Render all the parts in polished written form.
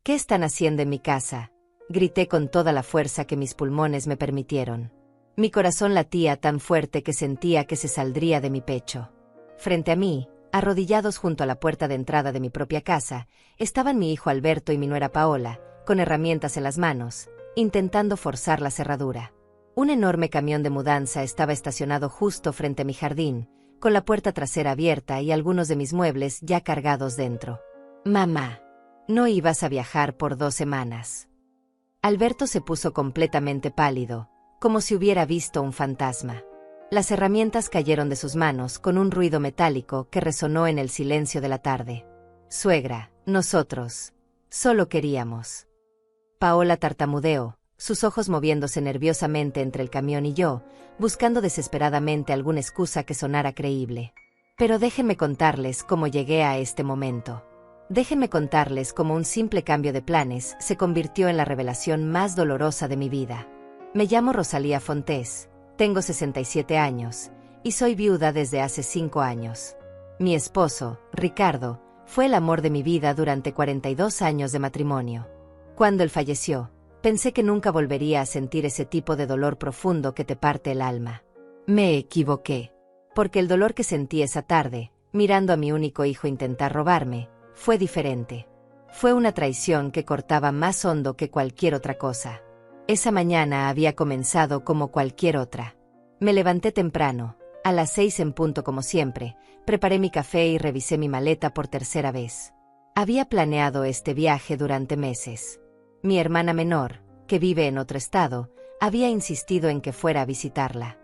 ¿Qué están haciendo en mi casa?, grité con toda la fuerza que mis pulmones me permitieron. Mi corazón latía tan fuerte que sentía que se saldría de mi pecho. Frente a mí, arrodillados junto a la puerta de entrada de mi propia casa, estaban mi hijo Alberto y mi nuera Paola, con herramientas en las manos, intentando forzar la cerradura. Un enorme camión de mudanza estaba estacionado justo frente a mi jardín, con la puerta trasera abierta y algunos de mis muebles ya cargados dentro. «Mamá, no ibas a viajar por 2 semanas». Alberto se puso completamente pálido, como si hubiera visto un fantasma. Las herramientas cayeron de sus manos con un ruido metálico que resonó en el silencio de la tarde. «Suegra, nosotros solo queríamos». Paola tartamudeó, sus ojos moviéndose nerviosamente entre el camión y yo, buscando desesperadamente alguna excusa que sonara creíble. Pero déjenme contarles cómo llegué a este momento. Déjenme contarles cómo un simple cambio de planes se convirtió en la revelación más dolorosa de mi vida. Me llamo Rosalía Fontés, tengo 67 años, y soy viuda desde hace 5 años. Mi esposo, Ricardo, fue el amor de mi vida durante 42 años de matrimonio. Cuando él falleció, pensé que nunca volvería a sentir ese tipo de dolor profundo que te parte el alma. Me equivoqué, porque el dolor que sentí esa tarde, mirando a mi único hijo intentar robarme, fue diferente. Fue una traición que cortaba más hondo que cualquier otra cosa. Esa mañana había comenzado como cualquier otra. Me levanté temprano, a las 6 en punto como siempre, preparé mi café y revisé mi maleta por tercera vez. Había planeado este viaje durante meses. Mi hermana menor, que vive en otro estado, había insistido en que fuera a visitarla.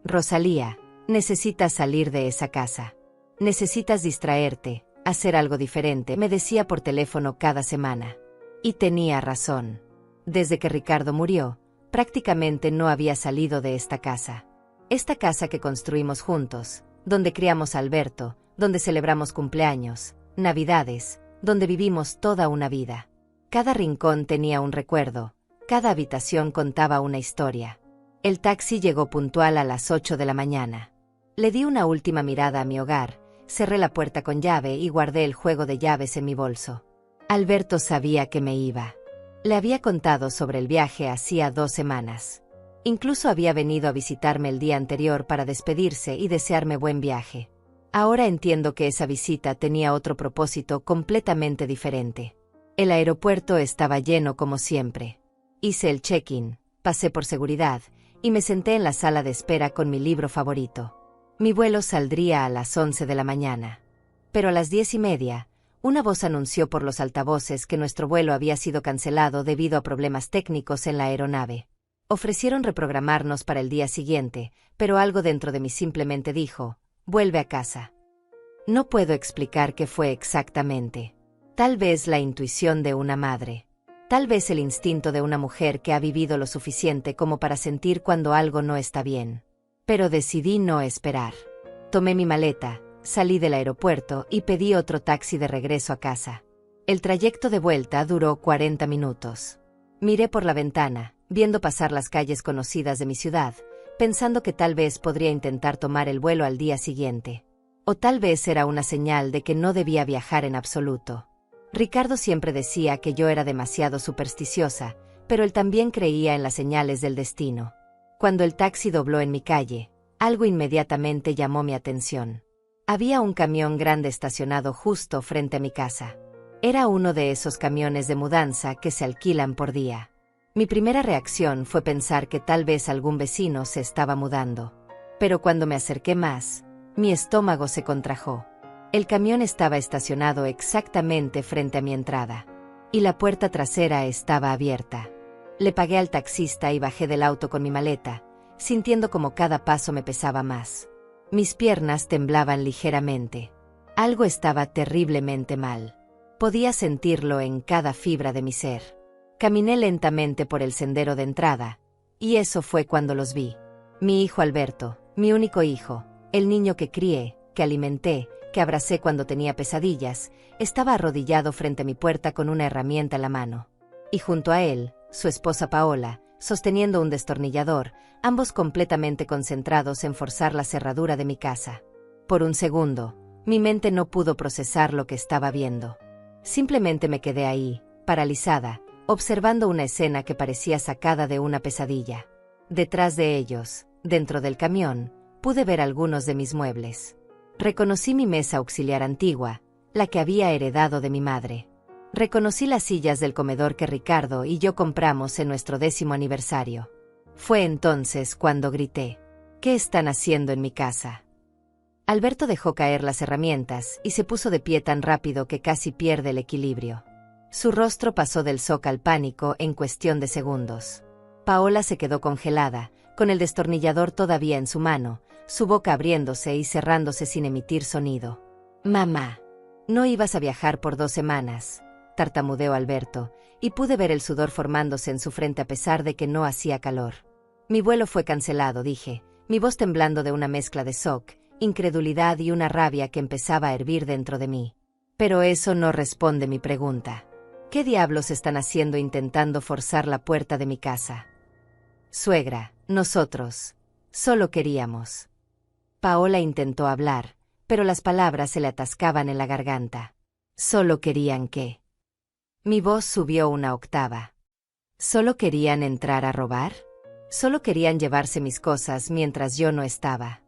«Rosalía, necesitas salir de esa casa. Necesitas distraerte, hacer algo diferente», me decía por teléfono cada semana. Y tenía razón. Desde que Ricardo murió, prácticamente no había salido de esta casa. Esta casa que construimos juntos, donde criamos a Alberto, donde celebramos cumpleaños, navidades, donde vivimos toda una vida. Cada rincón tenía un recuerdo, cada habitación contaba una historia. El taxi llegó puntual a las 8 de la mañana. Le di una última mirada a mi hogar, cerré la puerta con llave y guardé el juego de llaves en mi bolso. Alberto sabía que me iba. Le había contado sobre el viaje hacía 2 semanas. Incluso había venido a visitarme el día anterior para despedirse y desearme buen viaje. Ahora entiendo que esa visita tenía otro propósito completamente diferente. El aeropuerto estaba lleno como siempre. Hice el check-in, pasé por seguridad, y me senté en la sala de espera con mi libro favorito. Mi vuelo saldría a las 11 de la mañana. Pero a las 10:30, una voz anunció por los altavoces que nuestro vuelo había sido cancelado debido a problemas técnicos en la aeronave. Ofrecieron reprogramarnos para el día siguiente, pero algo dentro de mí simplemente dijo: «Vuelve a casa». No puedo explicar qué fue exactamente. Tal vez la intuición de una madre. Tal vez el instinto de una mujer que ha vivido lo suficiente como para sentir cuando algo no está bien. Pero decidí no esperar. Tomé mi maleta, salí del aeropuerto y pedí otro taxi de regreso a casa. El trayecto de vuelta duró 40 minutos. Miré por la ventana, viendo pasar las calles conocidas de mi ciudad, pensando que tal vez podría intentar tomar el vuelo al día siguiente. O tal vez era una señal de que no debía viajar en absoluto. Ricardo siempre decía que yo era demasiado supersticiosa, pero él también creía en las señales del destino. Cuando el taxi dobló en mi calle, algo inmediatamente llamó mi atención. Había un camión grande estacionado justo frente a mi casa. Era uno de esos camiones de mudanza que se alquilan por día. Mi primera reacción fue pensar que tal vez algún vecino se estaba mudando. Pero cuando me acerqué más, mi estómago se contrajo. El camión estaba estacionado exactamente frente a mi entrada. Y la puerta trasera estaba abierta. Le pagué al taxista y bajé del auto con mi maleta, sintiendo como cada paso me pesaba más. Mis piernas temblaban ligeramente. Algo estaba terriblemente mal. Podía sentirlo en cada fibra de mi ser. Caminé lentamente por el sendero de entrada, y eso fue cuando los vi. Mi hijo Alberto, mi único hijo, el niño que crié, que alimenté, que abracé cuando tenía pesadillas, estaba arrodillado frente a mi puerta con una herramienta en la mano. Y junto a él, su esposa Paola, sosteniendo un destornillador, ambos completamente concentrados en forzar la cerradura de mi casa. Por un segundo, mi mente no pudo procesar lo que estaba viendo. Simplemente me quedé ahí, paralizada, observando una escena que parecía sacada de una pesadilla. Detrás de ellos, dentro del camión, pude ver algunos de mis muebles. Reconocí mi mesa auxiliar antigua, la que había heredado de mi madre. Reconocí las sillas del comedor que Ricardo y yo compramos en nuestro 10º aniversario. Fue entonces cuando grité: ¿qué están haciendo en mi casa? Alberto dejó caer las herramientas y se puso de pie tan rápido que casi pierde el equilibrio. Su rostro pasó del shock al pánico en cuestión de segundos. Paola se quedó congelada, con el destornillador todavía en su mano, su boca abriéndose y cerrándose sin emitir sonido. «Mamá, no ibas a viajar por 2 semanas», tartamudeó Alberto, y pude ver el sudor formándose en su frente a pesar de que no hacía calor. «Mi vuelo fue cancelado», dije, mi voz temblando de una mezcla de shock, incredulidad y una rabia que empezaba a hervir dentro de mí. Pero eso no responde mi pregunta. ¿Qué diablos están haciendo intentando forzar la puerta de mi casa? Suegra, nosotros solo queríamos. Paola intentó hablar, pero las palabras se le atascaban en la garganta. ¿Solo querían qué? Mi voz subió una octava. ¿Solo querían entrar a robar? ¿Solo querían llevarse mis cosas mientras yo no estaba?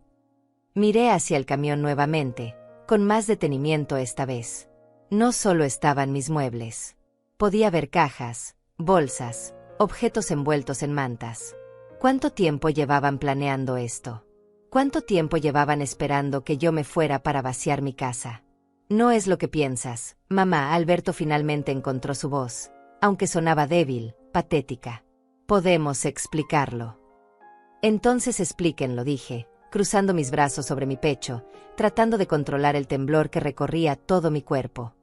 Miré hacia el camión nuevamente, con más detenimiento esta vez. No solo estaban mis muebles. Podía ver cajas, bolsas, objetos envueltos en mantas. ¿Cuánto tiempo llevaban planeando esto? ¿Cuánto tiempo llevaban esperando que yo me fuera para vaciar mi casa? No es lo que piensas, mamá. Alberto finalmente encontró su voz, aunque sonaba débil, patética. Podemos explicarlo. Entonces explíquenlo, dije, cruzando mis brazos sobre mi pecho, tratando de controlar el temblor que recorría todo mi cuerpo.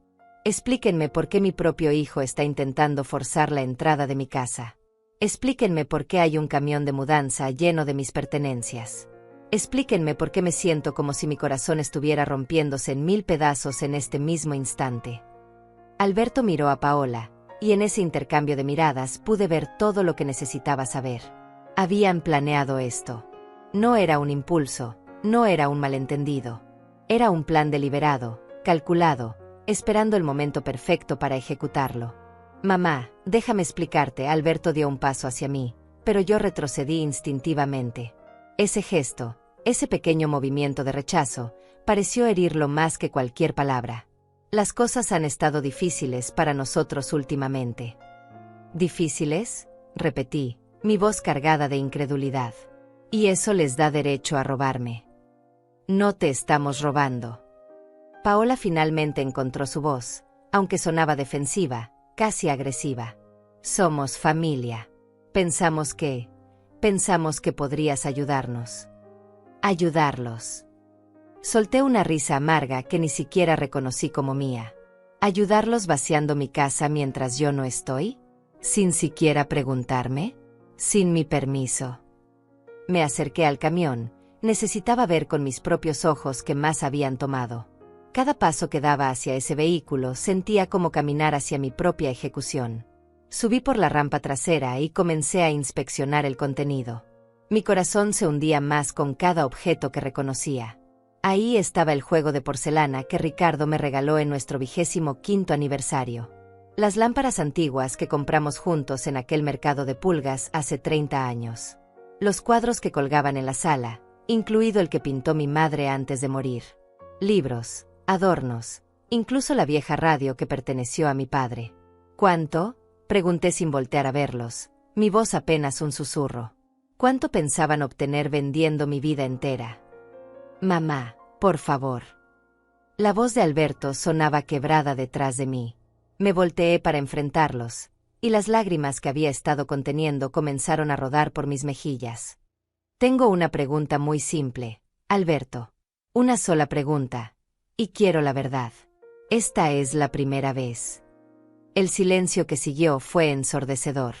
Explíquenme por qué mi propio hijo está intentando forzar la entrada de mi casa. Explíquenme por qué hay un camión de mudanza lleno de mis pertenencias. Explíquenme por qué me siento como si mi corazón estuviera rompiéndose en 1000 pedazos en este mismo instante. Alberto miró a Paola, y en ese intercambio de miradas pude ver todo lo que necesitaba saber. Habían planeado esto. No era un impulso, no era un malentendido. Era un plan deliberado, calculado, esperando el momento perfecto para ejecutarlo. Mamá, déjame explicarte. Alberto dio un paso hacia mí, pero yo retrocedí instintivamente. Ese gesto, ese pequeño movimiento de rechazo, pareció herirlo más que cualquier palabra. Las cosas han estado difíciles para nosotros últimamente. ¿Difíciles?, repetí, mi voz cargada de incredulidad. ¿Y eso les da derecho a robarme? No te estamos robando. Paola finalmente encontró su voz, aunque sonaba defensiva, casi agresiva. Somos familia. Pensamos que podrías ayudarnos. Ayudarlos. Solté una risa amarga que ni siquiera reconocí como mía. ¿Ayudarlos vaciando mi casa mientras yo no estoy? ¿Sin siquiera preguntarme? ¿Sin mi permiso? Me acerqué al camión. Necesitaba ver con mis propios ojos qué más habían tomado. Cada paso que daba hacia ese vehículo sentía como caminar hacia mi propia ejecución. Subí por la rampa trasera y comencé a inspeccionar el contenido. Mi corazón se hundía más con cada objeto que reconocía. Ahí estaba el juego de porcelana que Ricardo me regaló en nuestro 25º aniversario. Las lámparas antiguas que compramos juntos en aquel mercado de pulgas hace 30 años. Los cuadros que colgaban en la sala, incluido el que pintó mi madre antes de morir. Libros, adornos, incluso la vieja radio que perteneció a mi padre. ¿Cuánto?, pregunté sin voltear a verlos, mi voz apenas un susurro. ¿Cuánto pensaban obtener vendiendo mi vida entera? Mamá, por favor. La voz de Alberto sonaba quebrada detrás de mí. Me volteé para enfrentarlos, y las lágrimas que había estado conteniendo comenzaron a rodar por mis mejillas. Tengo una pregunta muy simple, Alberto. Una sola pregunta, y quiero la verdad. ¿Esta es la primera vez? El silencio que siguió fue ensordecedor.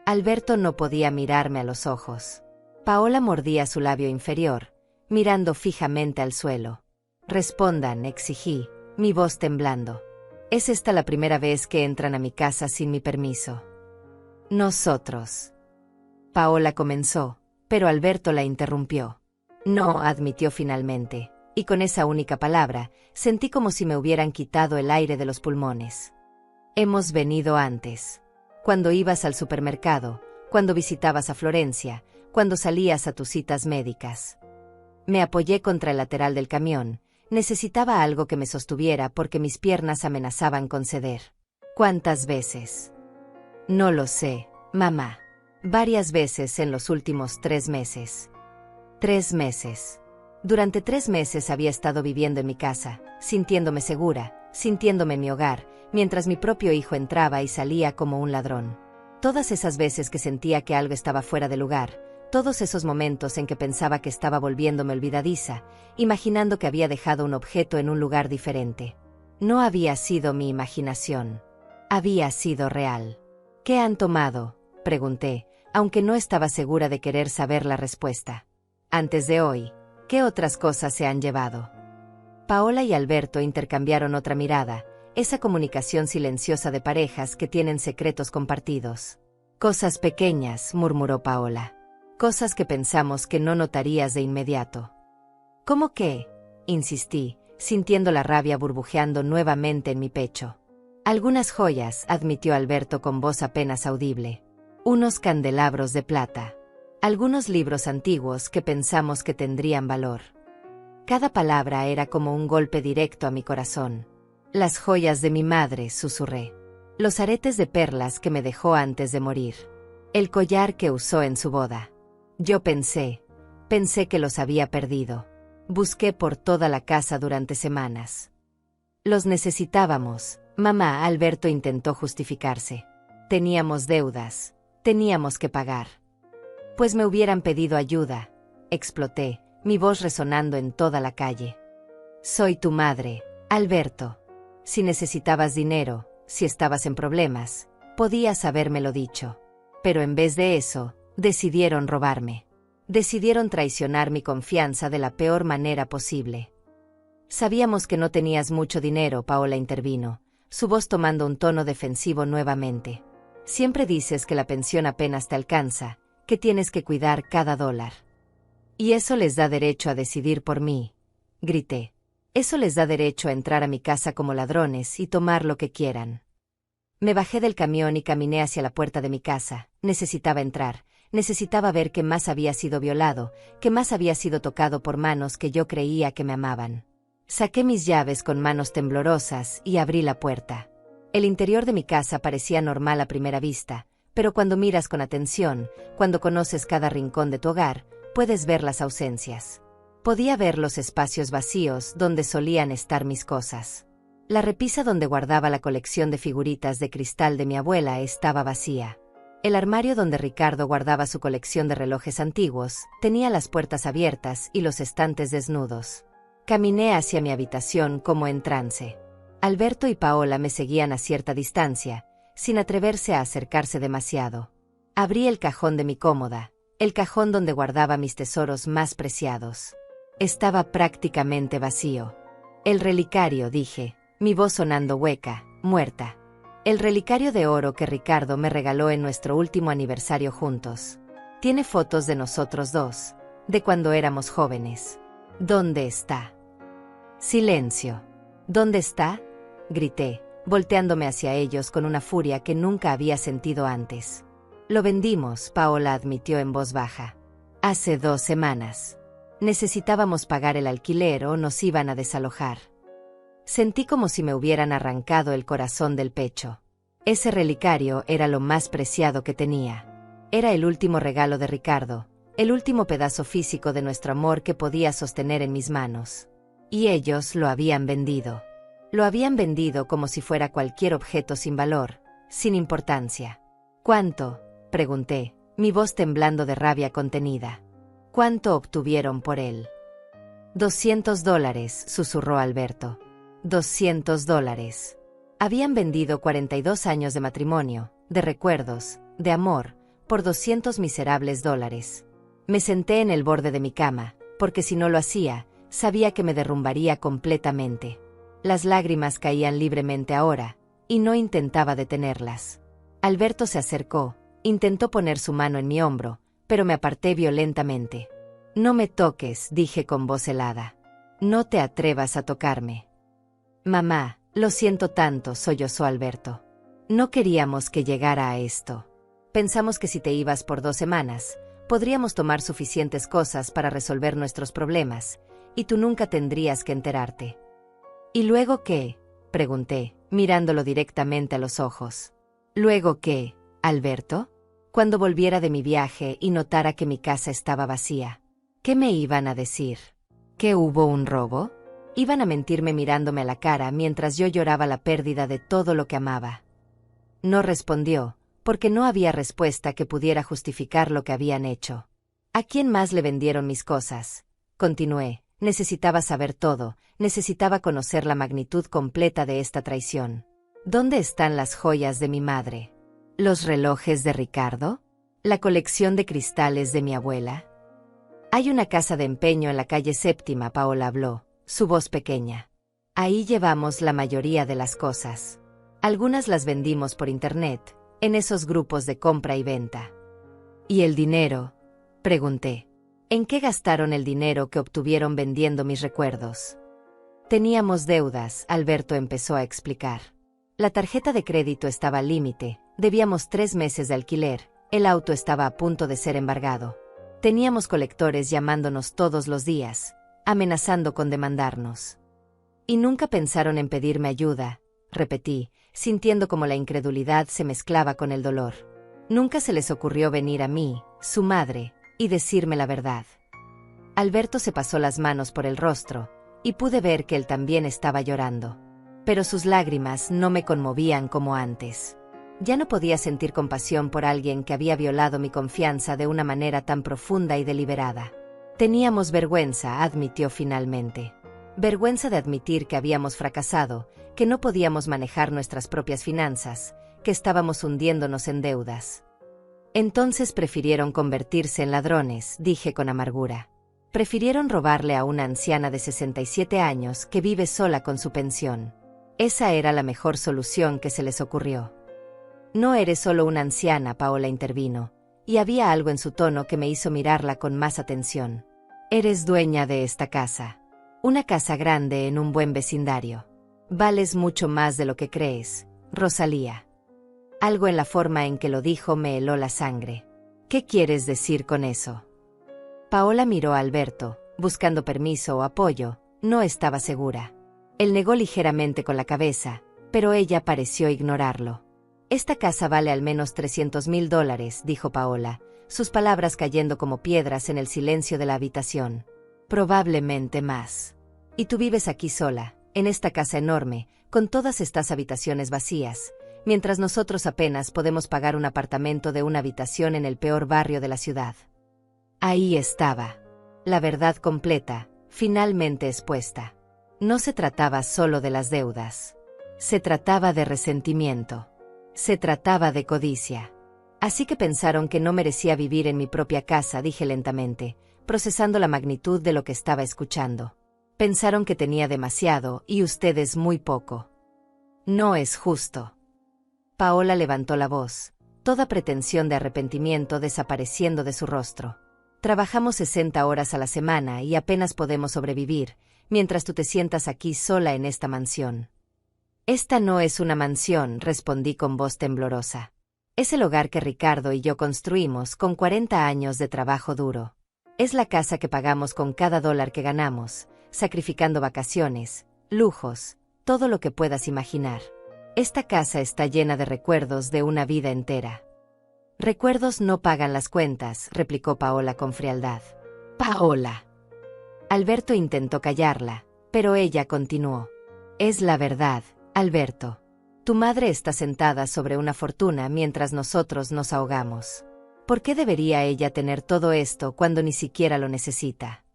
Alberto no podía mirarme a los ojos. Paola mordía su labio inferior, mirando fijamente al suelo. Respondan, exigí, mi voz temblando. ¿Es esta la primera vez que entran a mi casa sin mi permiso? Nosotros. Paola comenzó, pero Alberto la interrumpió. No, admitió finalmente, y con esa única palabra, sentí como si me hubieran quitado el aire de los pulmones. Hemos venido antes. Cuando ibas al supermercado, cuando visitabas a Florencia, cuando salías a tus citas médicas. Me apoyé contra el lateral del camión. Necesitaba algo que me sostuviera porque mis piernas amenazaban con ceder. ¿Cuántas veces? No lo sé, mamá. Varias veces en los últimos 3 meses. 3 meses. Durante 3 meses había estado viviendo en mi casa, sintiéndome segura, sintiéndome en mi hogar, mientras mi propio hijo entraba y salía como un ladrón. Todas esas veces que sentía que algo estaba fuera de lugar, todos esos momentos en que pensaba que estaba volviéndome olvidadiza, imaginando que había dejado un objeto en un lugar diferente. No había sido mi imaginación. Había sido real. ¿Qué han tomado?, pregunté, aunque no estaba segura de querer saber la respuesta. Antes de hoy, ¿qué otras cosas se han llevado? Paola y Alberto intercambiaron otra mirada, esa comunicación silenciosa de parejas que tienen secretos compartidos. Cosas pequeñas, murmuró Paola. Cosas que pensamos que no notarías de inmediato. ¿Cómo qué?, insistí, sintiendo la rabia burbujeando nuevamente en mi pecho. Algunas joyas, admitió Alberto con voz apenas audible. Unos candelabros de plata. Algunos libros antiguos que pensamos que tendrían valor. Cada palabra era como un golpe directo a mi corazón. Las joyas de mi madre, susurré. Los aretes de perlas que me dejó antes de morir. El collar que usó en su boda. Yo pensé que los había perdido. Busqué por toda la casa durante semanas. Los necesitábamos, mamá. Alberto intentó justificarse. Teníamos deudas, teníamos que pagar. Pues me hubieran pedido ayuda, exploté, mi voz resonando en toda la calle. Soy tu madre, Alberto. Si necesitabas dinero, si estabas en problemas, podías habérmelo dicho. Pero en vez de eso, decidieron robarme. Decidieron traicionar mi confianza de la peor manera posible. Sabíamos que no tenías mucho dinero, Paola intervino, su voz tomando un tono defensivo nuevamente. Siempre dices que la pensión apenas te alcanza, que tienes que cuidar cada dólar. Y eso les da derecho a decidir por mí, grité. Eso les da derecho a entrar a mi casa como ladrones y tomar lo que quieran. Me bajé del camión y caminé hacia la puerta de mi casa. Necesitaba entrar, necesitaba ver qué más había sido violado, qué más había sido tocado por manos que yo creía que me amaban. Saqué mis llaves con manos temblorosas y abrí la puerta. El interior de mi casa parecía normal a primera vista, pero cuando miras con atención, cuando conoces cada rincón de tu hogar, puedes ver las ausencias. Podía ver los espacios vacíos donde solían estar mis cosas. La repisa donde guardaba la colección de figuritas de cristal de mi abuela estaba vacía. El armario donde Ricardo guardaba su colección de relojes antiguos tenía las puertas abiertas y los estantes desnudos. Caminé hacia mi habitación como en trance. Alberto y Paola me seguían a cierta distancia, sin atreverse a acercarse demasiado. Abrí el cajón de mi cómoda, el cajón donde guardaba mis tesoros más preciados. Estaba prácticamente vacío. El relicario, dije, mi voz sonando hueca, muerta. El relicario de oro que Ricardo me regaló en nuestro último aniversario juntos. Tiene fotos de nosotros dos, de cuando éramos jóvenes. ¿Dónde está? Silencio. ¿Dónde está?, grité, volteándome hacia ellos con una furia que nunca había sentido antes. Lo vendimos, Paola admitió en voz baja. Hace 2 semanas. Necesitábamos pagar el alquiler o nos iban a desalojar. Sentí como si me hubieran arrancado el corazón del pecho. Ese relicario era lo más preciado que tenía. Era el último regalo de Ricardo, el último pedazo físico de nuestro amor que podía sostener en mis manos. Y ellos lo habían vendido. Lo habían vendido como si fuera cualquier objeto sin valor, sin importancia. ¿Cuánto?, pregunté, mi voz temblando de rabia contenida. ¿Cuánto obtuvieron por él? $200, susurró Alberto. $200. Habían vendido 42 años de matrimonio, de recuerdos, de amor, por 200 miserables dólares. Me senté en el borde de mi cama, porque si no lo hacía, sabía que me derrumbaría completamente. Las lágrimas caían libremente ahora, y no intentaba detenerlas. Alberto se acercó, intentó poner su mano en mi hombro, pero me aparté violentamente. No me toques, dije con voz helada. No te atrevas a tocarme. Mamá, lo siento tanto, sollozó Alberto. No queríamos que llegara a esto. Pensamos que si te ibas por 2 semanas, podríamos tomar suficientes cosas para resolver nuestros problemas, y tú nunca tendrías que enterarte. ¿Y luego qué?, pregunté, mirándolo directamente a los ojos. ¿Luego qué, Alberto? Cuando volviera de mi viaje y notara que mi casa estaba vacía, ¿qué me iban a decir? ¿Que hubo un robo? Iban a mentirme mirándome a la cara mientras yo lloraba la pérdida de todo lo que amaba. No respondió, porque no había respuesta que pudiera justificar lo que habían hecho. ¿A quién más le vendieron mis cosas? Continué. Necesitaba saber todo, necesitaba conocer la magnitud completa de esta traición. ¿Dónde están las joyas de mi madre? ¿Los relojes de Ricardo? ¿La colección de cristales de mi abuela? Hay una casa de empeño en la calle Séptima, Paola habló, su voz pequeña. Ahí llevamos la mayoría de las cosas. Algunas las vendimos por internet, en esos grupos de compra y venta. ¿Y el dinero?, pregunté. ¿En qué gastaron el dinero que obtuvieron vendiendo mis recuerdos? Teníamos deudas, Alberto empezó a explicar. La tarjeta de crédito estaba al límite, debíamos 3 meses de alquiler, el auto estaba a punto de ser embargado. Teníamos colectores llamándonos todos los días, amenazando con demandarnos. Y nunca pensaron en pedirme ayuda, repetí, sintiendo como la incredulidad se mezclaba con el dolor. Nunca se les ocurrió venir a mí, su madre, y decirme la verdad. Alberto se pasó las manos por el rostro, y pude ver que él también estaba llorando. Pero sus lágrimas no me conmovían como antes. Ya no podía sentir compasión por alguien que había violado mi confianza de una manera tan profunda y deliberada. Teníamos vergüenza, admitió finalmente. Vergüenza de admitir que habíamos fracasado, que no podíamos manejar nuestras propias finanzas, que estábamos hundiéndonos en deudas. Entonces prefirieron convertirse en ladrones, dije con amargura. Prefirieron robarle a una anciana de 67 años que vive sola con su pensión. Esa era la mejor solución que se les ocurrió. No eres solo una anciana, Paola intervino, y había algo en su tono que me hizo mirarla con más atención. Eres dueña de esta casa. Una casa grande en un buen vecindario. Vales mucho más de lo que crees, Rosalía. Algo en la forma en que lo dijo me heló la sangre. ¿Qué quieres decir con eso? Paola miró a Alberto, buscando permiso o apoyo, no estaba segura. Él negó ligeramente con la cabeza, pero ella pareció ignorarlo. Esta casa vale al menos $300,000, dijo Paola, sus palabras cayendo como piedras en el silencio de la habitación. Probablemente más. Y tú vives aquí sola, en esta casa enorme, con todas estas habitaciones vacías, mientras nosotros apenas podemos pagar un apartamento de una habitación en el peor barrio de la ciudad. Ahí estaba. La verdad completa, finalmente expuesta. No se trataba solo de las deudas. Se trataba de resentimiento. Se trataba de codicia. Así que pensaron que no merecía vivir en mi propia casa, dije lentamente, procesando la magnitud de lo que estaba escuchando. Pensaron que tenía demasiado y ustedes muy poco. No es justo. Paola levantó la voz, toda pretensión de arrepentimiento desapareciendo de su rostro. Trabajamos 60 horas a la semana y apenas podemos sobrevivir, mientras tú te sientas aquí sola en esta mansión. Esta no es una mansión, respondí con voz temblorosa. Es el hogar que Ricardo y yo construimos con 40 años de trabajo duro. Es la casa que pagamos con cada dólar que ganamos, sacrificando vacaciones, lujos, todo lo que puedas imaginar. Esta casa está llena de recuerdos de una vida entera. Recuerdos no pagan las cuentas, replicó Paola con frialdad. Paola. Alberto intentó callarla, pero ella continuó. Es la verdad, Alberto. Tu madre está sentada sobre una fortuna mientras nosotros nos ahogamos. ¿Por qué debería ella tener todo esto cuando ni siquiera lo necesita?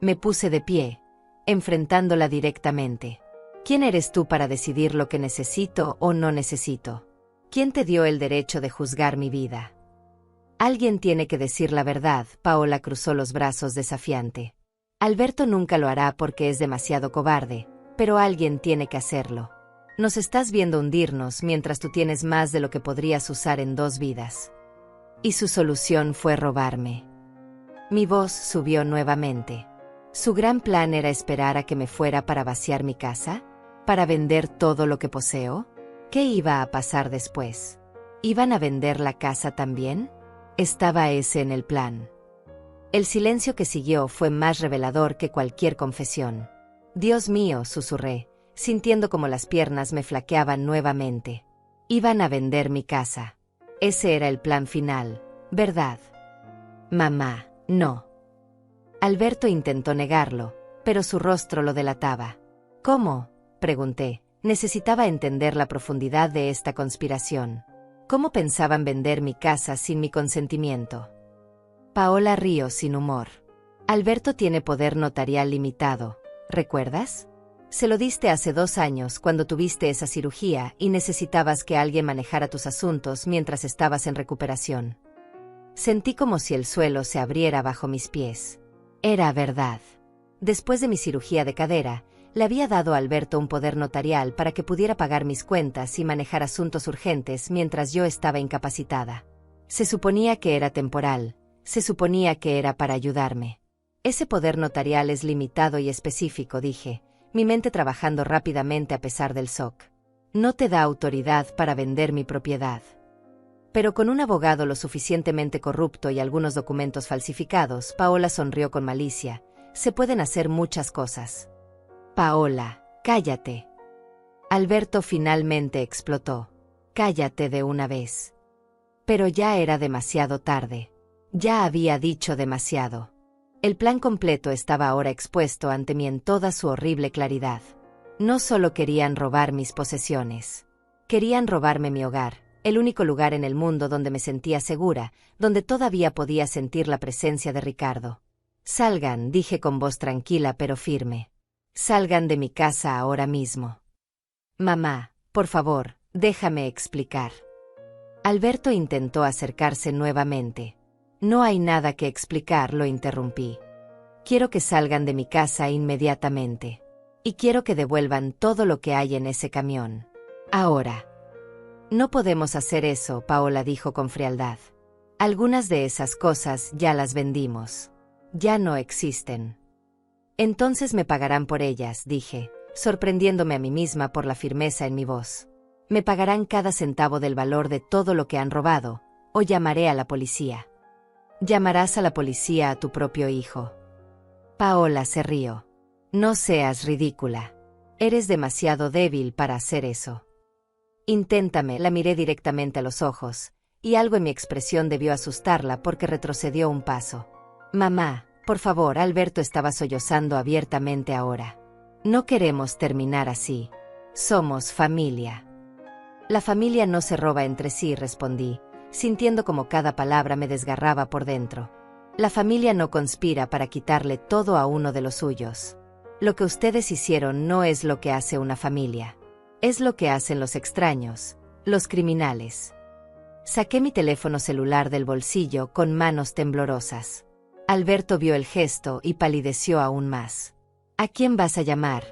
Me puse de pie, enfrentándola directamente. ¿Quién eres tú para decidir lo que necesito o no necesito? ¿Quién te dio el derecho de juzgar mi vida? Alguien tiene que decir la verdad, Paola cruzó los brazos desafiante. Alberto nunca lo hará porque es demasiado cobarde, pero alguien tiene que hacerlo. Nos estás viendo hundirnos mientras tú tienes más de lo que podrías usar en 2 vidas. Y su solución fue robarme. Mi voz subió nuevamente. ¿Su gran plan era esperar a que me fuera para vaciar mi casa? ¿Para vender todo lo que poseo? ¿Qué iba a pasar después? ¿Iban a vender la casa también? ¿Estaba ese en el plan? El silencio que siguió fue más revelador que cualquier confesión. Dios mío, susurré, sintiendo como las piernas me flaqueaban nuevamente. Iban a vender mi casa. Ese era el plan final, ¿verdad? Mamá, no. Alberto intentó negarlo, pero su rostro lo delataba. ¿Cómo?, pregunté. Necesitaba entender la profundidad de esta conspiración. ¿Cómo pensaban vender mi casa sin mi consentimiento? Paola rió sin humor. Alberto tiene poder notarial limitado, ¿recuerdas? Se lo diste hace 2 años cuando tuviste esa cirugía y necesitabas que alguien manejara tus asuntos mientras estabas en recuperación. Sentí como si el suelo se abriera bajo mis pies. Era verdad. Después de mi cirugía de cadera, le había dado a Alberto un poder notarial para que pudiera pagar mis cuentas y manejar asuntos urgentes mientras yo estaba incapacitada. Se suponía que era temporal, se suponía que era para ayudarme. Ese poder notarial es limitado y específico, dije, mi mente trabajando rápidamente a pesar del shock. No te da autoridad para vender mi propiedad. Pero con un abogado lo suficientemente corrupto y algunos documentos falsificados, Paola sonrió con malicia. Se pueden hacer muchas cosas. Paola, cállate. Alberto finalmente explotó. Cállate de una vez. Pero ya era demasiado tarde. Ya había dicho demasiado. El plan completo estaba ahora expuesto ante mí en toda su horrible claridad. No solo querían robar mis posesiones. Querían robarme mi hogar, el único lugar en el mundo donde me sentía segura, donde todavía podía sentir la presencia de Ricardo. Salgan, dije con voz tranquila pero firme. Salgan de mi casa ahora mismo. Mamá, por favor, déjame explicar. Alberto intentó acercarse nuevamente. No hay nada que explicar, lo interrumpí. Quiero que salgan de mi casa inmediatamente. Y quiero que devuelvan todo lo que hay en ese camión. Ahora. No podemos hacer eso, Paola dijo con frialdad. Algunas de esas cosas ya las vendimos. Ya no existen. Entonces me pagarán por ellas, dije, sorprendiéndome a mí misma por la firmeza en mi voz. Me pagarán cada centavo del valor de todo lo que han robado, o llamaré a la policía. Llamarás a la policía a tu propio hijo. Paola se rió. No seas ridícula. Eres demasiado débil para hacer eso. Inténtame, la miré directamente a los ojos, y algo en mi expresión debió asustarla porque retrocedió un paso. Mamá, por favor, Alberto estaba sollozando abiertamente ahora. No queremos terminar así. Somos familia. La familia no se roba entre sí, respondí, sintiendo como cada palabra me desgarraba por dentro. La familia no conspira para quitarle todo a uno de los suyos. Lo que ustedes hicieron no es lo que hace una familia. Es lo que hacen los extraños, los criminales. Saqué mi teléfono celular del bolsillo con manos temblorosas. Alberto vio el gesto y palideció aún más. ¿A quién vas a llamar?,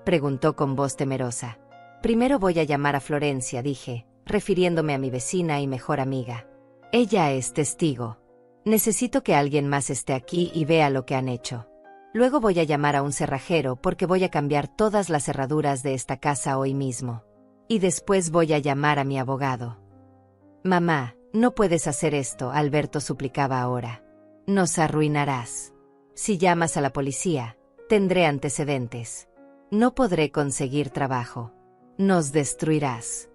preguntó con voz temerosa. Primero voy a llamar a Florencia, dije, refiriéndome a mi vecina y mejor amiga. Ella es testigo. Necesito que alguien más esté aquí y vea lo que han hecho. Luego voy a llamar a un cerrajero porque voy a cambiar todas las cerraduras de esta casa hoy mismo. Y después voy a llamar a mi abogado. Mamá, no puedes hacer esto, Alberto suplicaba ahora. Nos arruinarás. Si llamas a la policía, tendré antecedentes. No podré conseguir trabajo. Nos destruirás.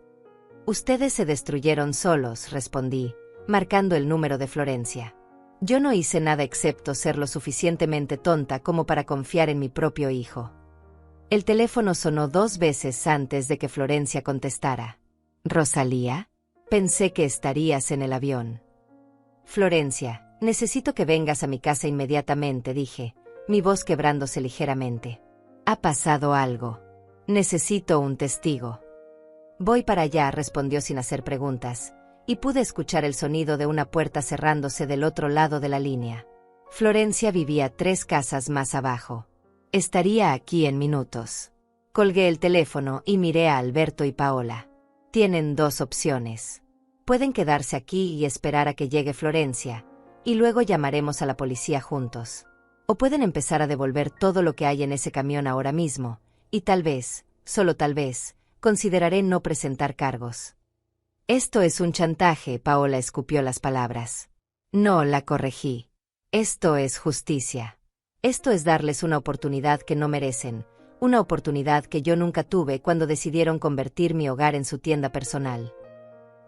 Ustedes se destruyeron solos, respondí, marcando el número de Florencia. Yo no hice nada excepto ser lo suficientemente tonta como para confiar en mi propio hijo. El teléfono sonó 2 veces antes de que Florencia contestara. ¿Rosalía? Pensé que estarías en el avión. Florencia, necesito que vengas a mi casa inmediatamente, dije, mi voz quebrándose ligeramente. Ha pasado algo. Necesito un testigo. Voy para allá, respondió sin hacer preguntas, y pude escuchar el sonido de una puerta cerrándose del otro lado de la línea. Florencia vivía 3 casas más abajo. Estaría aquí en minutos. Colgué el teléfono y miré a Alberto y Paola. Tienen 2 opciones. Pueden quedarse aquí y esperar a que llegue Florencia, y luego llamaremos a la policía juntos. O pueden empezar a devolver todo lo que hay en ese camión ahora mismo, y tal vez, solo tal vez, consideraré no presentar cargos. Esto es un chantaje, Paola escupió las palabras. No, la corregí. Esto es justicia. Esto es darles una oportunidad que no merecen, una oportunidad que yo nunca tuve cuando decidieron convertir mi hogar en su tienda personal.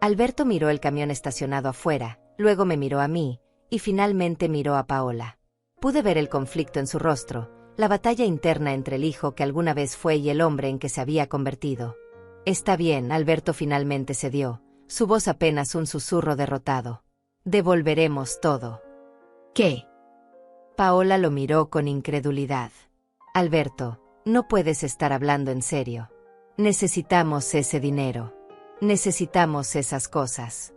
Alberto miró el camión estacionado afuera, luego me miró a mí, y finalmente miró a Paola. Pude ver el conflicto en su rostro, la batalla interna entre el hijo que alguna vez fue y el hombre en que se había convertido. Está bien, Alberto finalmente cedió, su voz apenas un susurro derrotado. Devolveremos todo. ¿Qué? Paola lo miró con incredulidad. Alberto, no puedes estar hablando en serio. Necesitamos ese dinero. Necesitamos esas cosas.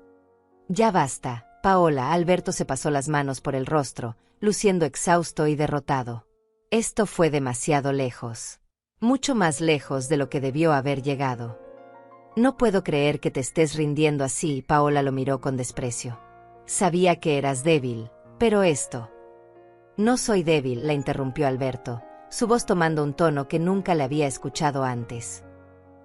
Ya basta, Paola. Alberto se pasó las manos por el rostro, luciendo exhausto y derrotado. Esto fue demasiado lejos. Mucho más lejos de lo que debió haber llegado. No puedo creer que te estés rindiendo así, Paola lo miró con desprecio. Sabía que eras débil, pero esto... No soy débil, la interrumpió Alberto, su voz tomando un tono que nunca le había escuchado antes.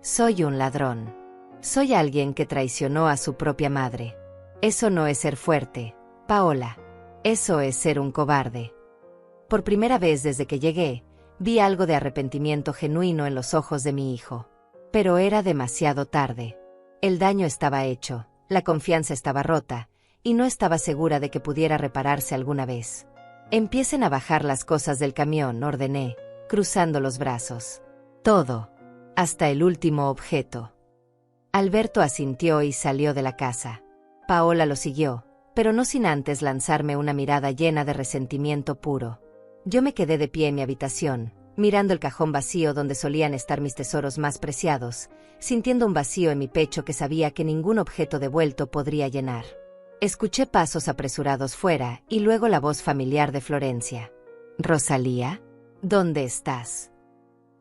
Soy un ladrón. Soy alguien que traicionó a su propia madre. Eso no es ser fuerte, Paola. Eso es ser un cobarde. Por primera vez desde que llegué, vi algo de arrepentimiento genuino en los ojos de mi hijo. Pero era demasiado tarde. El daño estaba hecho, la confianza estaba rota, y no estaba segura de que pudiera repararse alguna vez. Empiecen a bajar las cosas del camión, ordené, cruzando los brazos. Todo, hasta el último objeto. Alberto asintió y salió de la casa. Paola lo siguió, pero no sin antes lanzarme una mirada llena de resentimiento puro. Yo me quedé de pie en mi habitación, mirando el cajón vacío donde solían estar mis tesoros más preciados, sintiendo un vacío en mi pecho que sabía que ningún objeto devuelto podría llenar. Escuché pasos apresurados fuera y luego la voz familiar de Florencia. «Rosalía, ¿dónde estás?»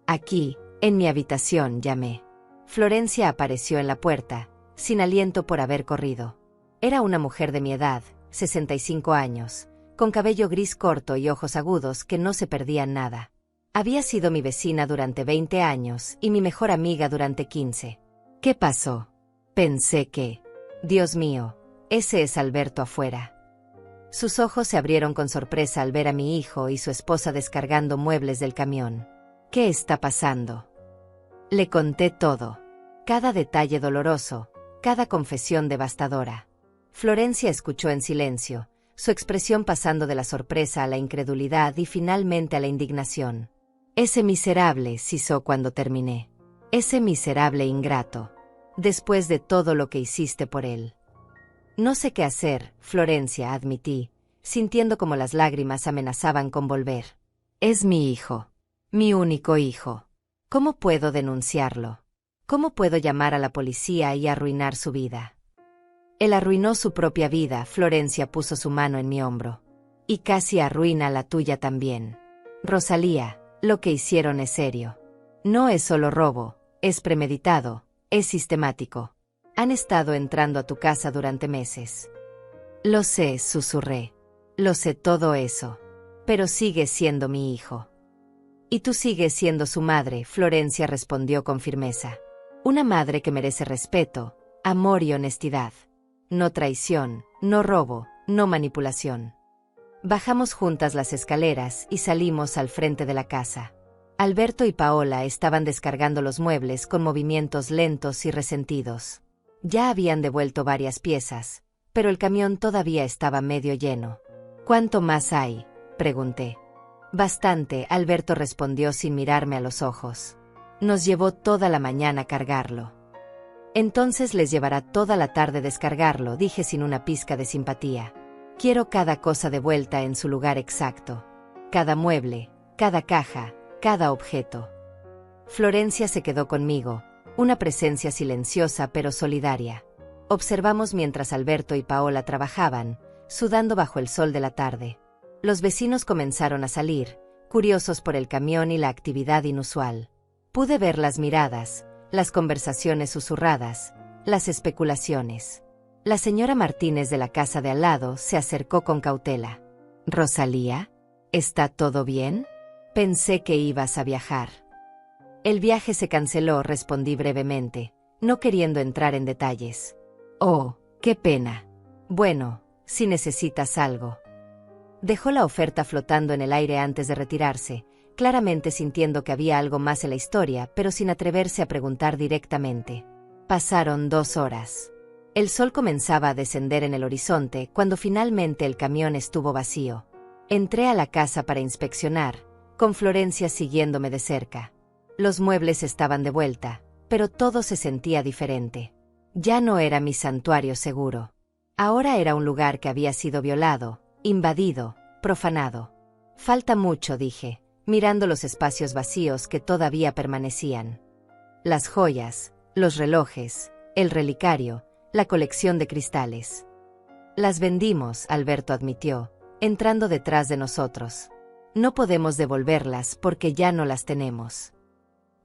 «Aquí, en mi habitación», llamé. Florencia apareció en la puerta, sin aliento por haber corrido. Era una mujer de mi edad, 65 años, con cabello gris corto y ojos agudos que no se perdían nada. Había sido mi vecina durante 20 años y mi mejor amiga durante 15. ¿Qué pasó? Pensé que... Dios mío, ese es Alberto afuera. Sus ojos se abrieron con sorpresa al ver a mi hijo y su esposa descargando muebles del camión. ¿Qué está pasando? Le conté todo. Cada detalle doloroso, cada confesión devastadora. Florencia escuchó en silencio, su expresión pasando de la sorpresa a la incredulidad y finalmente a la indignación. «Ese miserable», sisó cuando terminé. «Ese miserable ingrato. Después de todo lo que hiciste por él». «No sé qué hacer», Florencia, admití, sintiendo como las lágrimas amenazaban con volver. «Es mi hijo. Mi único hijo. ¿Cómo puedo denunciarlo? ¿Cómo puedo llamar a la policía y arruinar su vida?» Él arruinó su propia vida, Florencia puso su mano en mi hombro. Y casi arruina la tuya también. Rosalía, lo que hicieron es serio. No es solo robo, es premeditado, es sistemático. Han estado entrando a tu casa durante meses. Lo sé, susurré. Lo sé todo eso. Pero sigue siendo mi hijo. Y tú sigues siendo su madre, Florencia respondió con firmeza. Una madre que merece respeto, amor y honestidad. No traición, no robo, no manipulación. Bajamos juntas las escaleras y salimos al frente de la casa. Alberto y Paola estaban descargando los muebles con movimientos lentos y resentidos. Ya habían devuelto varias piezas, pero el camión todavía estaba medio lleno. ¿Cuánto más hay?, pregunté. Bastante, Alberto respondió sin mirarme a los ojos. Nos llevó toda la mañana cargarlo. Entonces les llevará toda la tarde descargarlo, dije sin una pizca de simpatía. Quiero cada cosa de vuelta en su lugar exacto. Cada mueble, cada caja, cada objeto. Florencia se quedó conmigo, una presencia silenciosa pero solidaria. Observamos mientras Alberto y Paola trabajaban, sudando bajo el sol de la tarde. Los vecinos comenzaron a salir, curiosos por el camión y la actividad inusual. Pude ver las miradas, las conversaciones susurradas, las especulaciones. La señora Martínez de la casa de al lado se acercó con cautela. «Rosalía, ¿está todo bien? Pensé que ibas a viajar». El viaje se canceló, respondí brevemente, no queriendo entrar en detalles. Oh, qué pena. Bueno, si necesitas algo. Dejó la oferta flotando en el aire antes de retirarse, claramente sintiendo que había algo más en la historia, pero sin atreverse a preguntar directamente. Pasaron 2 horas. El sol comenzaba a descender en el horizonte cuando finalmente el camión estuvo vacío. Entré a la casa para inspeccionar, con Florencia siguiéndome de cerca. Los muebles estaban de vuelta, pero todo se sentía diferente. Ya no era mi santuario seguro. Ahora era un lugar que había sido violado, invadido, profanado. Falta mucho, dije, mirando los espacios vacíos que todavía permanecían. Las joyas, los relojes, el relicario, la colección de cristales. Las vendimos, Alberto admitió, entrando detrás de nosotros. No podemos devolverlas porque ya no las tenemos.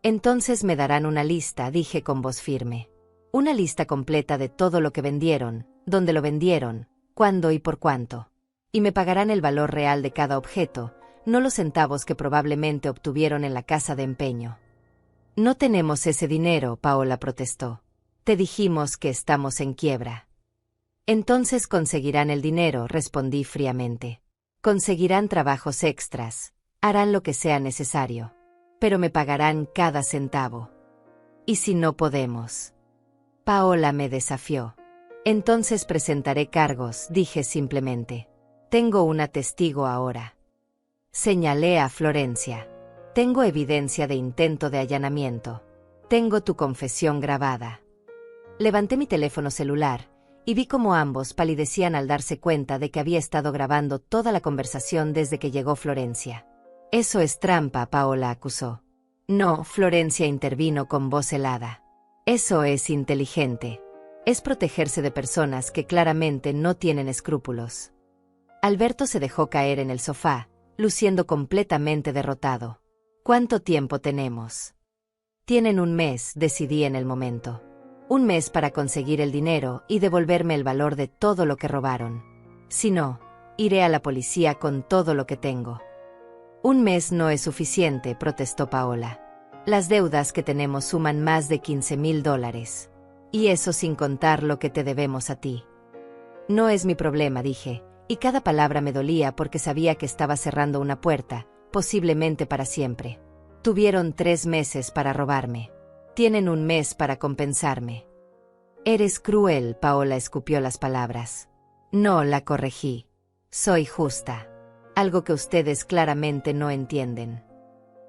Entonces me darán una lista, dije con voz firme. Una lista completa de todo lo que vendieron, dónde lo vendieron, cuándo y por cuánto. Y me pagarán el valor real de cada objeto, no los centavos que probablemente obtuvieron en la casa de empeño. No tenemos ese dinero, Paola protestó. Te dijimos que estamos en quiebra. Entonces conseguirán el dinero, respondí fríamente. Conseguirán trabajos extras, harán lo que sea necesario. Pero me pagarán cada centavo. ¿Y si no podemos? Paola me desafió. Entonces presentaré cargos, dije simplemente. Tengo una testigo ahora. Señalé a Florencia. Tengo evidencia de intento de allanamiento. Tengo tu confesión grabada. Levanté mi teléfono celular y vi cómo ambos palidecían al darse cuenta de que había estado grabando toda la conversación desde que llegó Florencia. Eso es trampa, Paola acusó. No, Florencia intervino con voz helada. Eso es inteligente. Es protegerse de personas que claramente no tienen escrúpulos. Alberto se dejó caer en el sofá, luciendo completamente derrotado. ¿Cuánto tiempo tenemos? Tienen 1 mes, decidí en el momento. 1 mes para conseguir el dinero y devolverme el valor de todo lo que robaron. Si no, iré a la policía con todo lo que tengo. 1 mes no es suficiente, protestó Paola. Las deudas que tenemos suman más de $15,000. Y eso sin contar lo que te debemos a ti. No es mi problema, dije, y cada palabra me dolía porque sabía que estaba cerrando una puerta, posiblemente para siempre. Tuvieron 3 meses para robarme. Tienen 1 mes para compensarme. Eres cruel, Paola escupió las palabras. No, la corregí. Soy justa. Algo que ustedes claramente no entienden.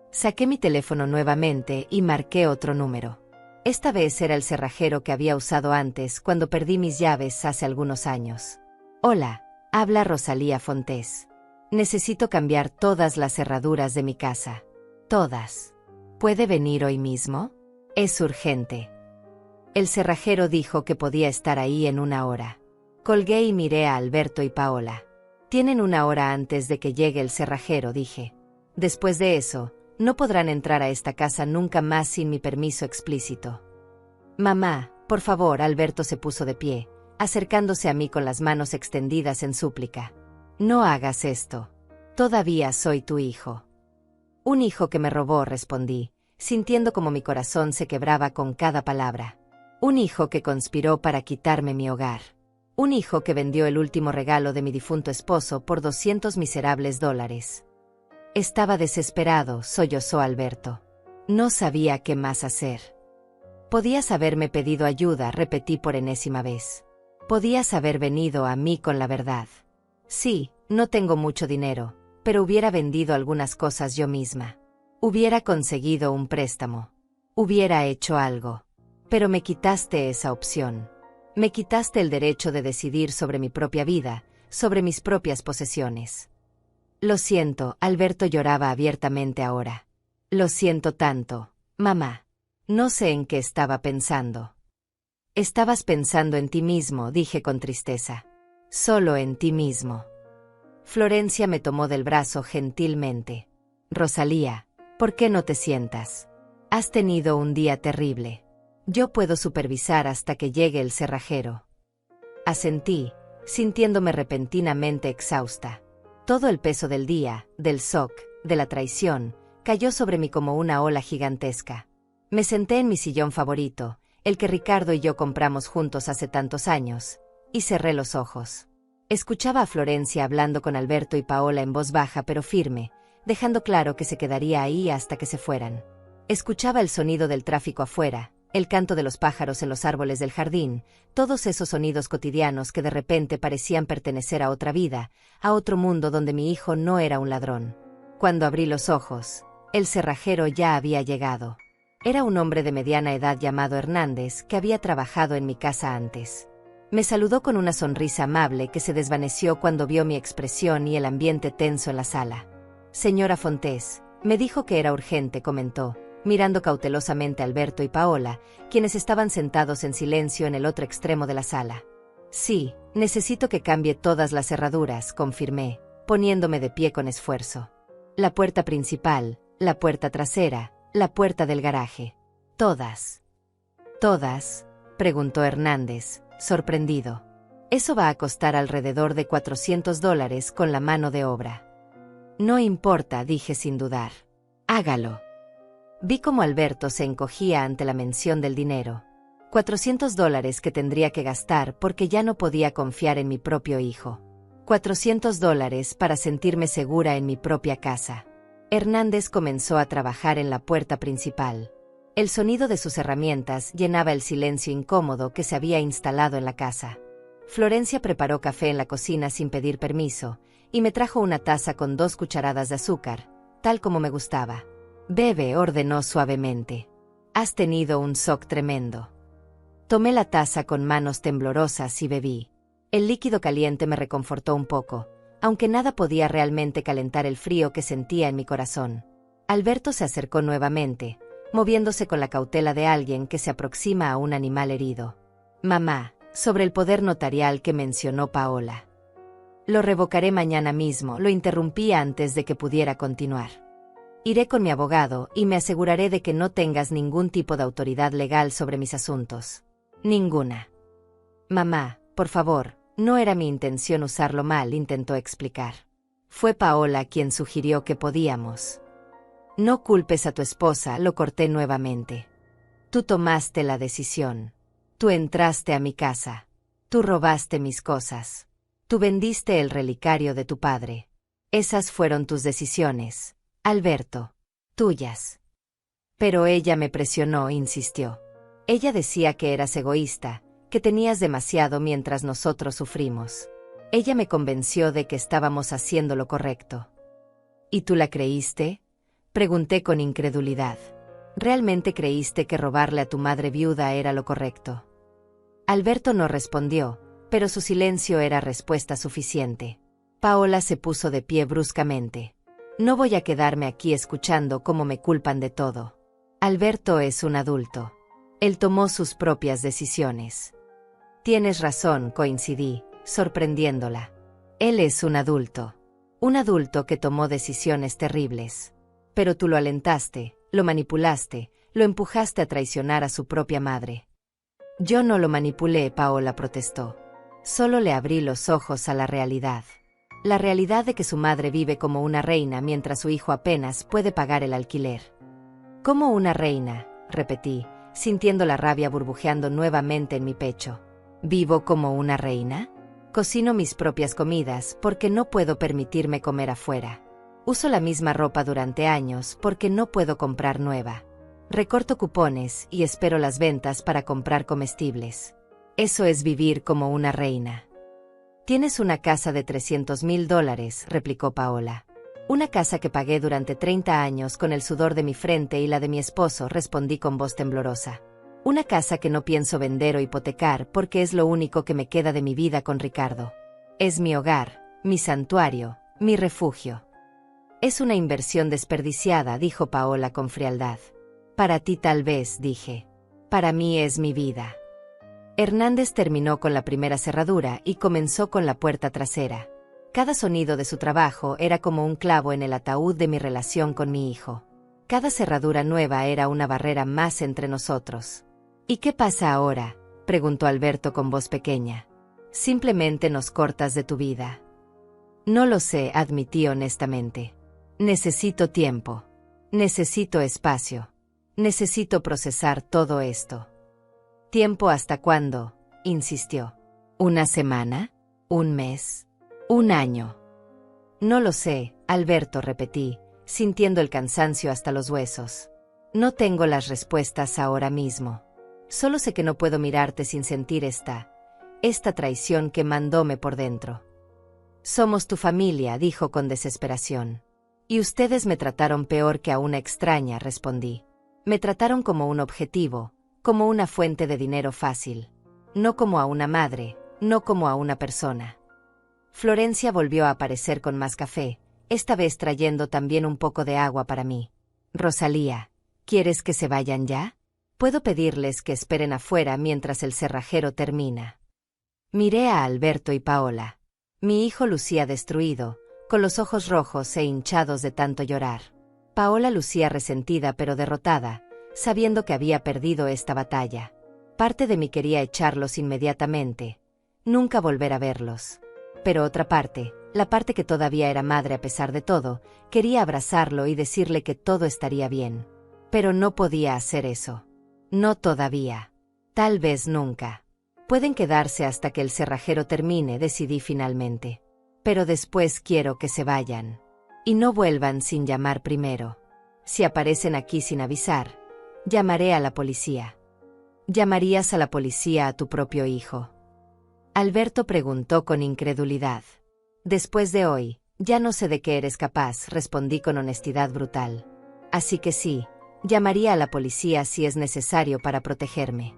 Saqué mi teléfono nuevamente y marqué otro número. Esta vez era el cerrajero que había usado antes cuando perdí mis llaves hace algunos años. Hola, habla Rosalía Fontés. Necesito cambiar todas las cerraduras de mi casa. Todas. ¿Puede venir hoy mismo? Es urgente. El cerrajero dijo que podía estar ahí en 1 hora. Colgué y miré a Alberto y Paola. Tienen 1 hora antes de que llegue el cerrajero, dije. Después de eso, no podrán entrar a esta casa nunca más sin mi permiso explícito. Mamá, por favor, Alberto se puso de pie, acercándose a mí con las manos extendidas en súplica. No hagas esto. Todavía soy tu hijo. Un hijo que me robó, respondí, sintiendo como mi corazón se quebraba con cada palabra. Un hijo que conspiró para quitarme mi hogar. Un hijo que vendió el último regalo de mi difunto esposo por $200 miserables. Estaba desesperado, sollozó Alberto. No sabía qué más hacer. Podías haberme pedido ayuda, repetí por enésima vez. Podías haber venido a mí con la verdad. Sí, no tengo mucho dinero, pero hubiera vendido algunas cosas yo misma. Hubiera conseguido un préstamo. Hubiera hecho algo. Pero me quitaste esa opción. Me quitaste el derecho de decidir sobre mi propia vida, sobre mis propias posesiones. Lo siento, Alberto lloraba abiertamente ahora. Lo siento tanto, mamá. No sé en qué estaba pensando. Estabas pensando en ti mismo, dije con tristeza. Solo en ti mismo. Florencia me tomó del brazo gentilmente. Rosalía, ¿por qué no te sientas? Has tenido un día terrible. Yo puedo supervisar hasta que llegue el cerrajero. Asentí, sintiéndome repentinamente exhausta. Todo el peso del día, del shock, de la traición, cayó sobre mí como una ola gigantesca. Me senté en mi sillón favorito, el que Ricardo y yo compramos juntos hace tantos años, y cerré los ojos. Escuchaba a Florencia hablando con Alberto y Paola en voz baja pero firme, dejando claro que se quedaría ahí hasta que se fueran. Escuchaba el sonido del tráfico afuera, el canto de los pájaros en los árboles del jardín, todos esos sonidos cotidianos que de repente parecían pertenecer a otra vida, a otro mundo donde mi hijo no era un ladrón. Cuando abrí los ojos, el cerrajero ya había llegado. Era un hombre de mediana edad llamado Hernández que había trabajado en mi casa antes. Me saludó con una sonrisa amable que se desvaneció cuando vio mi expresión y el ambiente tenso en la sala. «Señora Fontés», me dijo que era urgente, comentó, mirando cautelosamente a Alberto y Paola, quienes estaban sentados en silencio en el otro extremo de la sala. «Sí, necesito que cambie todas las cerraduras», confirmé, poniéndome de pie con esfuerzo. «La puerta principal, la puerta trasera, la puerta del garaje. Todas». «¿Todas?», preguntó Hernández, sorprendido. «Eso va a costar alrededor de $400 con la mano de obra». «No importa», dije sin dudar. «Hágalo». Vi cómo Alberto se encogía ante la mención del dinero. $400 que tendría que gastar porque ya no podía confiar en mi propio hijo. $400 para sentirme segura en mi propia casa. Hernández comenzó a trabajar en la puerta principal. El sonido de sus herramientas llenaba el silencio incómodo que se había instalado en la casa. Florencia preparó café en la cocina sin pedir permiso, y me trajo una taza con 2 cucharadas de azúcar, tal como me gustaba. «Bebe», ordenó suavemente. «Has tenido un shock tremendo». Tomé la taza con manos temblorosas y bebí. El líquido caliente me reconfortó un poco, aunque nada podía realmente calentar el frío que sentía en mi corazón. Alberto se acercó nuevamente, moviéndose con la cautela de alguien que se aproxima a un animal herido. «Mamá, sobre el poder notarial que mencionó Paola». «Lo revocaré mañana mismo», lo interrumpí antes de que pudiera continuar. «Iré con mi abogado y me aseguraré de que no tengas ningún tipo de autoridad legal sobre mis asuntos». «Ninguna». «Mamá, por favor, no era mi intención usarlo mal», intentó explicar. «Fue Paola quien sugirió que podíamos». «No culpes a tu esposa», lo corté nuevamente. «Tú tomaste la decisión. Tú entraste a mi casa. Tú robaste mis cosas. Tú vendiste el relicario de tu padre. Esas fueron tus decisiones, Alberto. Tuyas». «Pero ella me presionó», insistió. «Ella decía que eras egoísta, que tenías demasiado mientras nosotros sufrimos. Ella me convenció de que estábamos haciendo lo correcto». «¿Y tú la creíste?», pregunté con incredulidad. «¿Realmente creíste que robarle a tu madre viuda era lo correcto?». Alberto no respondió, pero su silencio era respuesta suficiente. Paola se puso de pie bruscamente. «No voy a quedarme aquí escuchando cómo me culpan de todo. Alberto es un adulto. Él tomó sus propias decisiones». «Tienes razón», coincidí, sorprendiéndola. «Él es un adulto. Un adulto que tomó decisiones terribles. Pero tú lo alentaste, lo manipulaste, lo empujaste a traicionar a su propia madre». «Yo no lo manipulé», Paola protestó. «Solo le abrí los ojos a la realidad. La realidad de que su madre vive como una reina mientras su hijo apenas puede pagar el alquiler». «¿Cómo una reina?», repetí, sintiendo la rabia burbujeando nuevamente en mi pecho. «¿Vivo como una reina? Cocino mis propias comidas porque no puedo permitirme comer afuera. Uso la misma ropa durante años porque no puedo comprar nueva. Recorto cupones y espero las ventas para comprar comestibles. Eso es vivir como una reina». «Tienes una casa de $300,000», replicó Paola. «Una casa que pagué durante 30 años con el sudor de mi frente y la de mi esposo», respondí con voz temblorosa. «Una casa que no pienso vender o hipotecar porque es lo único que me queda de mi vida con Ricardo. Es mi hogar, mi santuario, mi refugio». «Es una inversión desperdiciada», dijo Paola con frialdad. «Para ti tal vez», dije. «Para mí es mi vida». Hernández terminó con la primera cerradura y comenzó con la puerta trasera. Cada sonido de su trabajo era como un clavo en el ataúd de mi relación con mi hijo. Cada cerradura nueva era una barrera más entre nosotros. «¿Y qué pasa ahora?», preguntó Alberto con voz pequeña. «Simplemente nos cortas de tu vida». «No lo sé», admití honestamente. «Necesito tiempo. Necesito espacio. Necesito procesar todo esto. ¿Tiempo hasta cuándo?, insistió. ¿Una semana? ¿Un mes? ¿Un año? No lo sé, Alberto, repetí, sintiendo el cansancio hasta los huesos. No tengo las respuestas ahora mismo. Solo sé que no puedo mirarte sin sentir esta traición quemándome por dentro. Somos tu familia, dijo con desesperación. Y ustedes me trataron peor que a una extraña, respondí. Me trataron como un objetivo, como una fuente de dinero fácil. No como a una madre, no como a una persona. Florencia volvió a aparecer con más café, esta vez trayendo también un poco de agua para mí. Rosalía, ¿quieres que se vayan ya? Puedo pedirles que esperen afuera mientras el cerrajero termina. Miré a Alberto y Paola. Mi hijo lucía destruido, con los ojos rojos e hinchados de tanto llorar. Paola lucía resentida pero derrotada, sabiendo que había perdido esta batalla. Parte de mí quería echarlos inmediatamente, nunca volver a verlos. Pero otra parte, la parte que todavía era madre a pesar de todo, quería abrazarlo y decirle que todo estaría bien. Pero no podía hacer eso. No todavía. Tal vez nunca. Pueden quedarse hasta que el cerrajero termine, decidí finalmente. Pero después quiero que se vayan. Y no vuelvan sin llamar primero. Si aparecen aquí sin avisar, llamaré a la policía. ¿Llamarías a la policía a tu propio hijo? Alberto preguntó con incredulidad. Después de hoy, ya no sé de qué eres capaz, respondí con honestidad brutal. Así que sí, llamaría a la policía si es necesario para protegerme.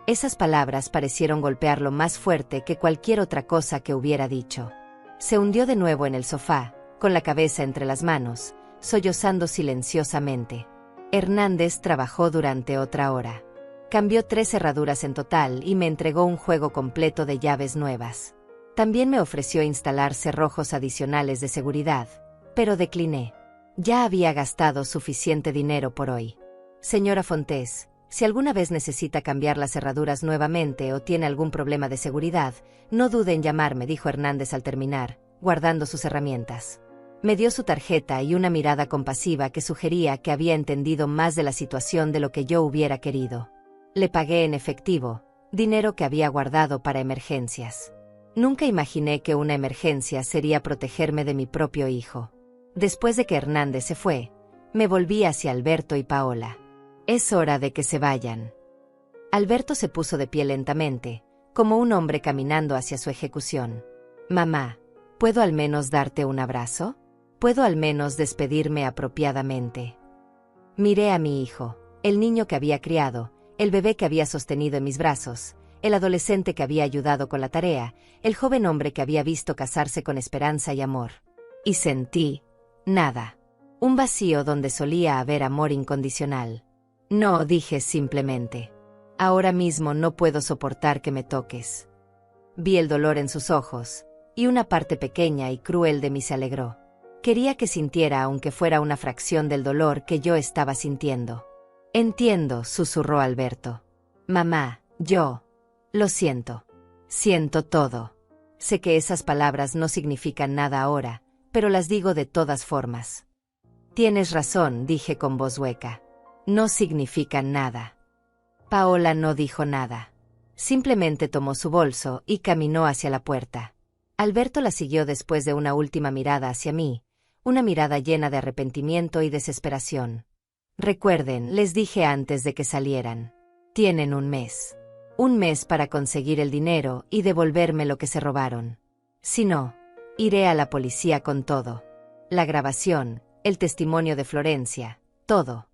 Esas palabras parecieron golpearlo más fuerte que cualquier otra cosa que hubiera dicho. Se hundió de nuevo en el sofá, con la cabeza entre las manos, sollozando silenciosamente. Hernández trabajó durante otra hora. Cambió 3 cerraduras en total y me entregó un juego completo de llaves nuevas. También me ofreció instalar cerrojos adicionales de seguridad, pero decliné. Ya había gastado suficiente dinero por hoy. Señora Fontés, si alguna vez necesita cambiar las cerraduras nuevamente o tiene algún problema de seguridad, no dude en llamarme, dijo Hernández al terminar, guardando sus herramientas. Me dio su tarjeta y una mirada compasiva que sugería que había entendido más de la situación de lo que yo hubiera querido. Le pagué en efectivo, dinero que había guardado para emergencias. Nunca imaginé que una emergencia sería protegerme de mi propio hijo. Después de que Hernández se fue, me volví hacia Alberto y Paola. Es hora de que se vayan. Alberto se puso de pie lentamente, como un hombre caminando hacia su ejecución. Mamá, ¿puedo al menos darte un abrazo? ¿Puedo al menos despedirme apropiadamente? Miré a mi hijo, el niño que había criado, el bebé que había sostenido en mis brazos, el adolescente que había ayudado con la tarea, el joven hombre que había visto casarse con esperanza y amor. Y sentí nada. Un vacío donde solía haber amor incondicional. No, dije simplemente. Ahora mismo no puedo soportar que me toques. Vi el dolor en sus ojos, y una parte pequeña y cruel de mí se alegró. Quería que sintiera aunque fuera una fracción del dolor que yo estaba sintiendo. Entiendo, susurró Alberto. Mamá, lo siento. Siento todo. Sé que esas palabras no significan nada ahora, pero las digo de todas formas. Tienes razón, dije con voz hueca. No significan nada. Paola no dijo nada. Simplemente tomó su bolso y caminó hacia la puerta. Alberto la siguió después de una última mirada hacia mí, una mirada llena de arrepentimiento y desesperación. Recuerden, les dije antes de que salieran. Tienen un mes. Un mes para conseguir el dinero y devolverme lo que se robaron. Si no, iré a la policía con todo. La grabación, el testimonio de Florencia, todo.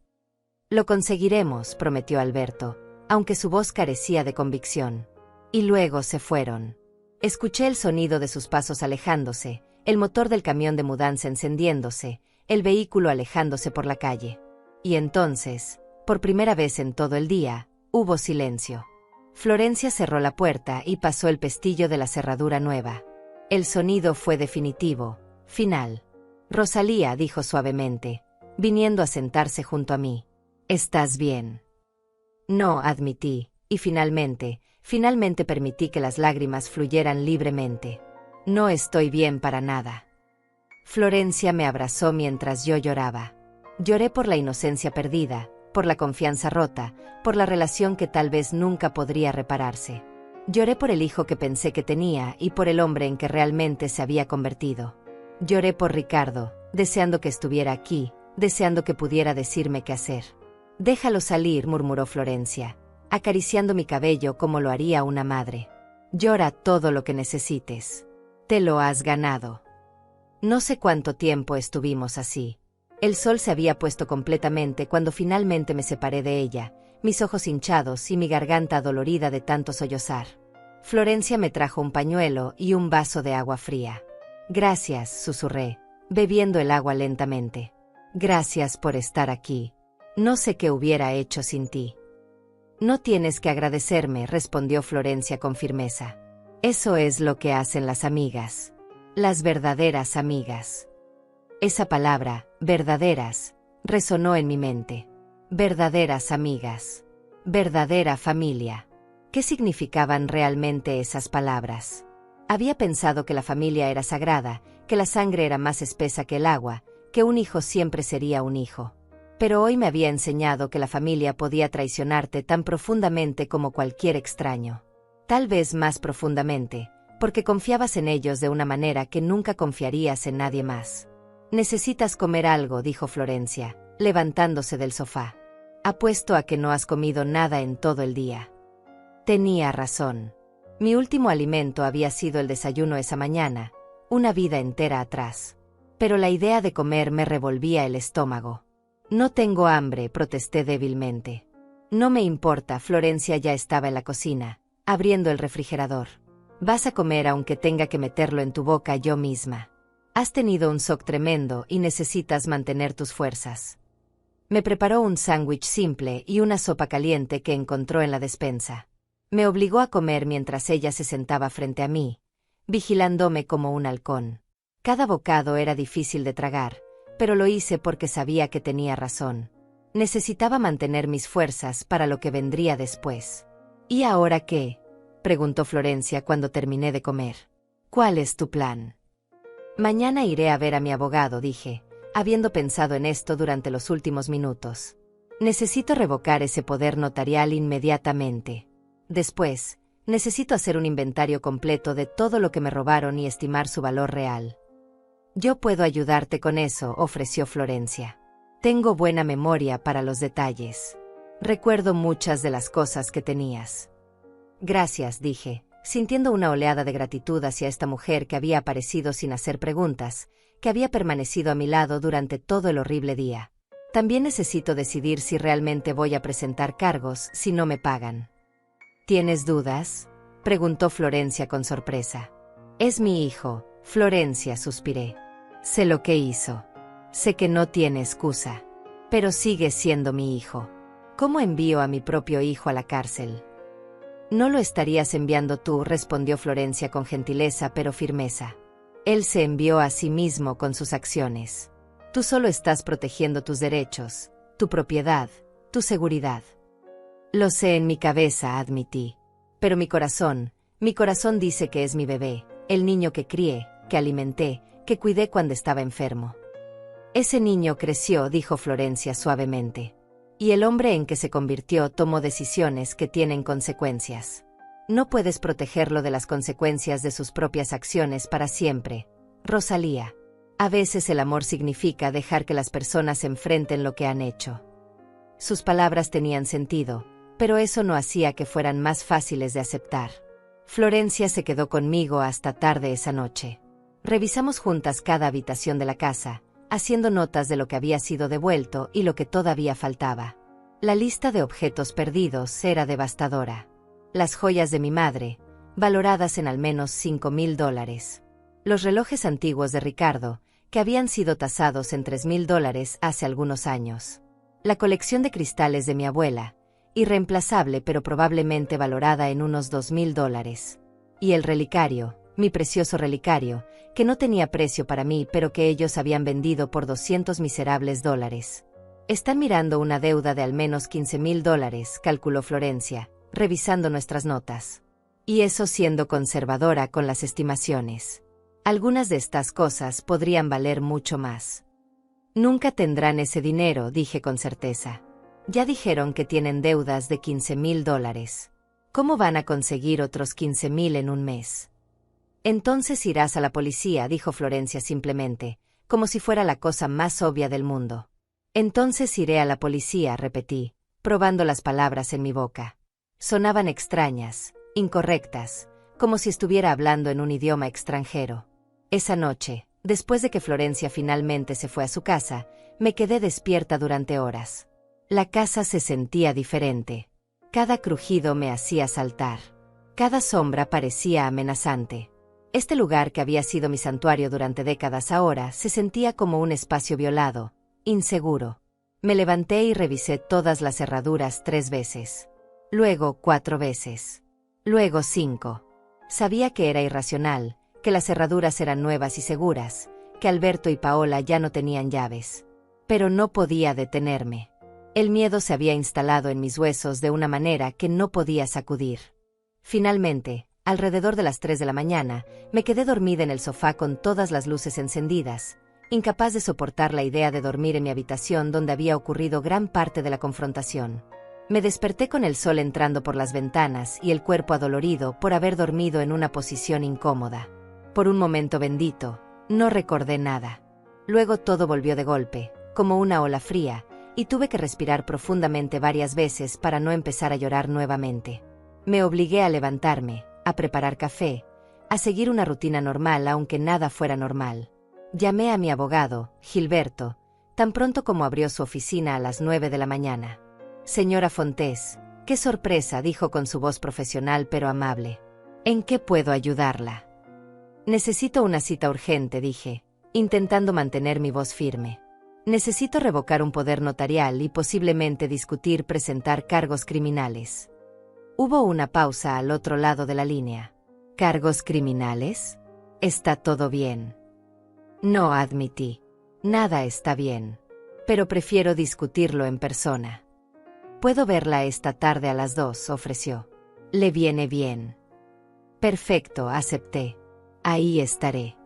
Lo conseguiremos, prometió Alberto, aunque su voz carecía de convicción. Y luego se fueron. Escuché el sonido de sus pasos alejándose, el motor del camión de mudanza encendiéndose, el vehículo alejándose por la calle. Y entonces, por primera vez en todo el día, hubo silencio. Florencia cerró la puerta y pasó el pestillo de la cerradura nueva. El sonido fue definitivo, final. Rosalía, dijo suavemente, viniendo a sentarse junto a mí. ¿Estás bien? No, admití, y finalmente permití que las lágrimas fluyeran libremente. No estoy bien para nada. Florencia me abrazó mientras yo lloraba. Lloré por la inocencia perdida, por la confianza rota, por la relación que tal vez nunca podría repararse. Lloré por el hijo que pensé que tenía y por el hombre en que realmente se había convertido. Lloré por Ricardo, deseando que estuviera aquí, deseando que pudiera decirme qué hacer. «Déjalo salir», murmuró Florencia, acariciando mi cabello como lo haría una madre. «Llora todo lo que necesites. Te lo has ganado». No sé cuánto tiempo estuvimos así. El sol se había puesto completamente cuando finalmente me separé de ella, mis ojos hinchados y mi garganta adolorida de tanto sollozar. Florencia me trajo un pañuelo y un vaso de agua fría. «Gracias», susurré, bebiendo el agua lentamente. «Gracias por estar aquí. No sé qué hubiera hecho sin ti». «No tienes que agradecerme», respondió Florencia con firmeza. «Eso es lo que hacen las amigas. Las verdaderas amigas». Esa palabra, verdaderas, resonó en mi mente. Verdaderas amigas. Verdadera familia. ¿Qué significaban realmente esas palabras? Había pensado que la familia era sagrada, que la sangre era más espesa que el agua, que un hijo siempre sería un hijo. Pero hoy me había enseñado que la familia podía traicionarte tan profundamente como cualquier extraño. Tal vez más profundamente, porque confiabas en ellos de una manera que nunca confiarías en nadie más. «Necesitas comer algo», dijo Florencia, levantándose del sofá. «Apuesto a que no has comido nada en todo el día». Tenía razón. Mi último alimento había sido el desayuno esa mañana, una vida entera atrás. Pero la idea de comer me revolvía el estómago. «No tengo hambre», protesté débilmente. «No me importa», Florencia ya estaba en la cocina, abriendo el refrigerador. «Vas a comer aunque tenga que meterlo en tu boca yo misma. Has tenido un shock tremendo y necesitas mantener tus fuerzas». Me preparó un sándwich simple y una sopa caliente que encontró en la despensa. Me obligó a comer mientras ella se sentaba frente a mí, vigilándome como un halcón. Cada bocado era difícil de tragar, pero lo hice porque sabía que tenía razón. Necesitaba mantener mis fuerzas para lo que vendría después. «¿Y ahora qué?», preguntó Florencia cuando terminé de comer. «¿Cuál es tu plan?». «Mañana iré a ver a mi abogado», dije, habiendo pensado en esto durante los últimos minutos. «Necesito revocar ese poder notarial inmediatamente. Después, necesito hacer un inventario completo de todo lo que me robaron y estimar su valor real». «Yo puedo ayudarte con eso», ofreció Florencia. «Tengo buena memoria para los detalles. Recuerdo muchas de las cosas que tenías». «Gracias», dije, sintiendo una oleada de gratitud hacia esta mujer que había aparecido sin hacer preguntas, que había permanecido a mi lado durante todo el horrible día. «También necesito decidir si realmente voy a presentar cargos si no me pagan». «¿Tienes dudas?», preguntó Florencia con sorpresa. «Es mi hijo», Florencia, suspiré. «Sé lo que hizo. Sé que no tiene excusa. Pero sigue siendo mi hijo. ¿Cómo envío a mi propio hijo a la cárcel?». «No lo estarías enviando tú», respondió Florencia con gentileza pero firmeza. «Él se envió a sí mismo con sus acciones. Tú solo estás protegiendo tus derechos, tu propiedad, tu seguridad». «Lo sé en mi cabeza», admití. «Pero mi corazón dice que es mi bebé, el niño que crié, que alimenté, que cuidé cuando estaba enfermo». «Ese niño creció», dijo Florencia suavemente. «Y el hombre en que se convirtió tomó decisiones que tienen consecuencias. No puedes protegerlo de las consecuencias de sus propias acciones para siempre, Rosalía. A veces el amor significa dejar que las personas enfrenten lo que han hecho». Sus palabras tenían sentido, pero eso no hacía que fueran más fáciles de aceptar. Florencia se quedó conmigo hasta tarde esa noche. Revisamos juntas cada habitación de la casa, haciendo notas de lo que había sido devuelto y lo que todavía faltaba. La lista de objetos perdidos era devastadora. Las joyas de mi madre, valoradas en al menos $5,000. Los relojes antiguos de Ricardo, que habían sido tasados en $3,000 hace algunos años. La colección de cristales de mi abuela, irreemplazable pero probablemente valorada en unos $2,000. Y el relicario, mi precioso relicario, que no tenía precio para mí pero que ellos habían vendido por $200 miserables. «Están mirando una deuda de al menos $15,000», calculó Florencia, revisando nuestras notas. «Y eso siendo conservadora con las estimaciones. Algunas de estas cosas podrían valer mucho más». «Nunca tendrán ese dinero», dije con certeza. Ya dijeron que tienen deudas de $15,000. ¿Cómo van a conseguir otros 15,000 en un mes? Entonces irás a la policía, dijo Florencia simplemente, como si fuera la cosa más obvia del mundo. Entonces iré a la policía, repetí, probando las palabras en mi boca. Sonaban extrañas, incorrectas, como si estuviera hablando en un idioma extranjero. Esa noche, después de que Florencia finalmente se fue a su casa, me quedé despierta durante horas. La casa se sentía diferente. Cada crujido me hacía saltar. Cada sombra parecía amenazante. Este lugar que había sido mi santuario durante décadas ahora se sentía como un espacio violado, inseguro. Me levanté y revisé todas las cerraduras 3 veces. Luego 4 veces. Luego 5. Sabía que era irracional, que las cerraduras eran nuevas y seguras, que Alberto y Paola ya no tenían llaves. Pero no podía detenerme. El miedo se había instalado en mis huesos de una manera que no podía sacudir. Finalmente, alrededor de las 3 de la mañana, me quedé dormida en el sofá con todas las luces encendidas, incapaz de soportar la idea de dormir en mi habitación donde había ocurrido gran parte de la confrontación. Me desperté con el sol entrando por las ventanas y el cuerpo adolorido por haber dormido en una posición incómoda. Por un momento bendito, no recordé nada. Luego todo volvió de golpe, como una ola fría, y tuve que respirar profundamente varias veces para no empezar a llorar nuevamente. Me obligué a levantarme, a preparar café, a seguir una rutina normal aunque nada fuera normal. Llamé a mi abogado, Gilberto, tan pronto como abrió su oficina a las 9 de la mañana. Señora Fontés, qué sorpresa, dijo con su voz profesional pero amable. ¿En qué puedo ayudarla? Necesito una cita urgente, dije, intentando mantener mi voz firme. Necesito revocar un poder notarial y posiblemente discutir presentar cargos criminales. Hubo una pausa al otro lado de la línea. ¿Cargos criminales? ¿Está todo bien? No, admití. Nada está bien. Pero prefiero discutirlo en persona. Puedo verla esta tarde a las 2, ofreció. ¿Le viene bien? Perfecto, acepté. Ahí estaré.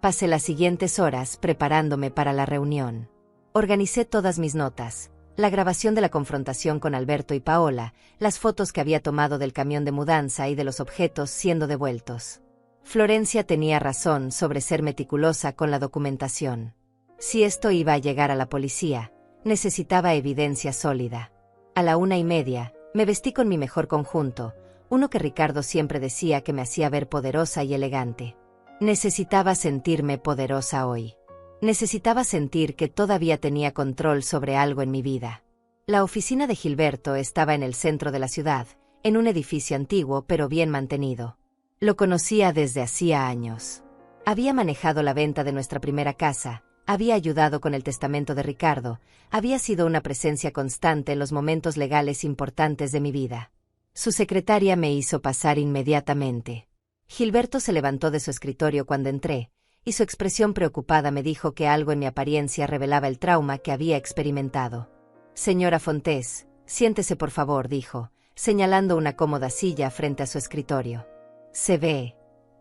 Pasé las siguientes horas preparándome para la reunión. Organicé todas mis notas, la grabación de la confrontación con Alberto y Paola, las fotos que había tomado del camión de mudanza y de los objetos siendo devueltos. Florencia tenía razón sobre ser meticulosa con la documentación. Si esto iba a llegar a la policía, necesitaba evidencia sólida. A la 1:30, me vestí con mi mejor conjunto, uno que Ricardo siempre decía que me hacía ver poderosa y elegante. Necesitaba sentirme poderosa hoy. Necesitaba sentir que todavía tenía control sobre algo en mi vida. La oficina de Gilberto estaba en el centro de la ciudad, en un edificio antiguo pero bien mantenido. Lo conocía desde hacía años. Había manejado la venta de nuestra primera casa, había ayudado con el testamento de Ricardo, había sido una presencia constante en los momentos legales importantes de mi vida. Su secretaria me hizo pasar inmediatamente. Gilberto se levantó de su escritorio cuando entré, y su expresión preocupada me dijo que algo en mi apariencia revelaba el trauma que había experimentado. Señora Fontés, siéntese por favor, dijo, señalando una cómoda silla frente a su escritorio. Se ve.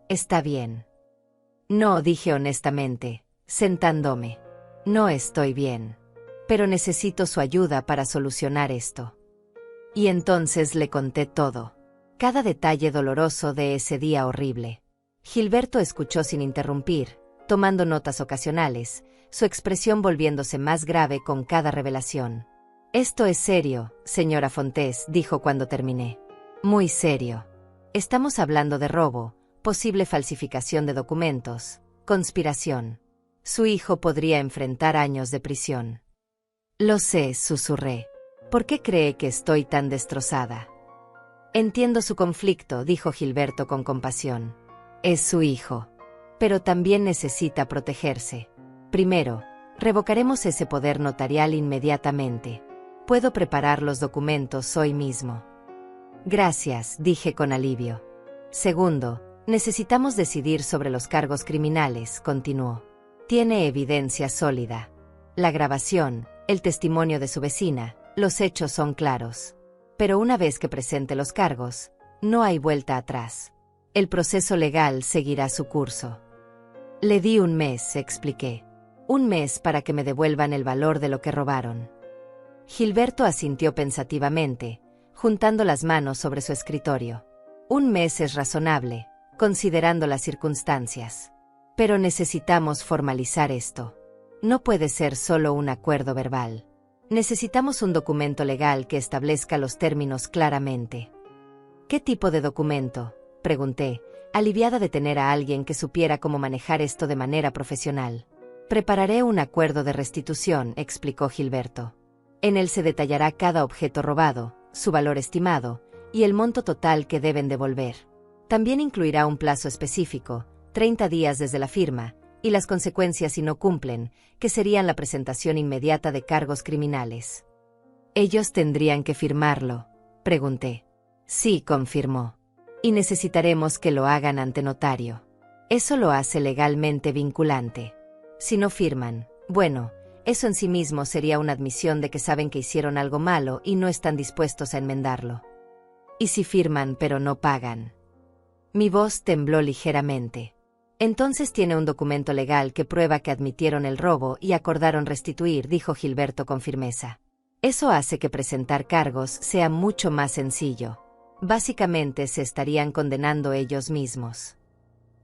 Está bien. No, dije honestamente, sentándome. No estoy bien. Pero necesito su ayuda para solucionar esto. Y entonces le conté todo. Cada detalle doloroso de ese día horrible. Gilberto escuchó sin interrumpir, tomando notas ocasionales, su expresión volviéndose más grave con cada revelación. Esto es serio, señora Fontés, dijo cuando terminé. Muy serio. Estamos hablando de robo, posible falsificación de documentos, conspiración. Su hijo podría enfrentar años de prisión. Lo sé, susurré. ¿Por qué cree que estoy tan destrozada? Entiendo su conflicto, dijo Gilberto con compasión. Es su hijo. Pero también necesita protegerse. Primero, revocaremos ese poder notarial inmediatamente. Puedo preparar los documentos hoy mismo. Gracias, dije con alivio. Segundo, necesitamos decidir sobre los cargos criminales, continuó. Tiene evidencia sólida. La grabación, el testimonio de su vecina, los hechos son claros. Pero una vez que presente los cargos, no hay vuelta atrás. El proceso legal seguirá su curso. Le di un mes, expliqué. Un mes para que me devuelvan el valor de lo que robaron. Gilberto asintió pensativamente, juntando las manos sobre su escritorio. 1 mes es razonable, considerando las circunstancias. Pero necesitamos formalizar esto. No puede ser solo un acuerdo verbal. Necesitamos un documento legal que establezca los términos claramente. ¿Qué tipo de documento?, pregunté, aliviada de tener a alguien que supiera cómo manejar esto de manera profesional. Prepararé un acuerdo de restitución, explicó Gilberto. En él se detallará cada objeto robado, su valor estimado, y el monto total que deben devolver. También incluirá un plazo específico, 30 días desde la firma, y las consecuencias si no cumplen, que serían la presentación inmediata de cargos criminales. ¿Ellos tendrían que firmarlo?, pregunté. Sí, confirmó. Y necesitaremos que lo hagan ante notario. Eso lo hace legalmente vinculante. Si no firman, bueno, eso en sí mismo sería una admisión de que saben que hicieron algo malo y no están dispuestos a enmendarlo. ¿Y si firman pero no pagan? Mi voz tembló ligeramente. Entonces tiene un documento legal que prueba que admitieron el robo y acordaron restituir, dijo Gilberto con firmeza. Eso hace que presentar cargos sea mucho más sencillo. Básicamente se estarían condenando ellos mismos.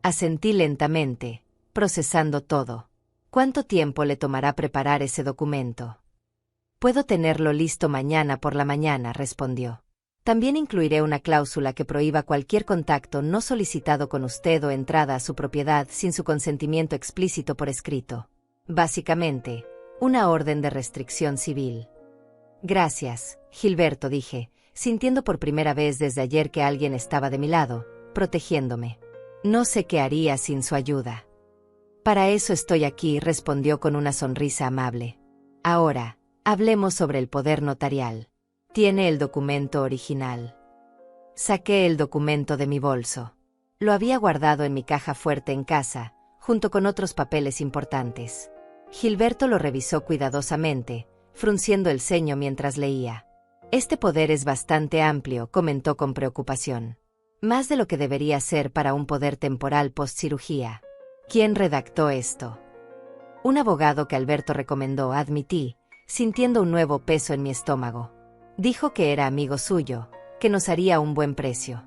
Asentí lentamente, procesando todo. ¿Cuánto tiempo le tomará preparar ese documento? Puedo tenerlo listo mañana por la mañana, respondió. También incluiré una cláusula que prohíba cualquier contacto no solicitado con usted o entrada a su propiedad sin su consentimiento explícito por escrito. Básicamente, una orden de restricción civil. Gracias, Gilberto, dije, sintiendo por primera vez desde ayer que alguien estaba de mi lado, protegiéndome. No sé qué haría sin su ayuda. Para eso estoy aquí, respondió con una sonrisa amable. Ahora, hablemos sobre el poder notarial. ¿Tiene el documento original? Saqué el documento de mi bolso. Lo había guardado en mi caja fuerte en casa, junto con otros papeles importantes. Gilberto lo revisó cuidadosamente, frunciendo el ceño mientras leía. Este poder es bastante amplio, comentó con preocupación. Más de lo que debería ser para un poder temporal postcirugía. ¿Quién redactó esto? Un abogado que Alberto recomendó, admití, sintiendo un nuevo peso en mi estómago. Dijo que era amigo suyo, que nos haría un buen precio.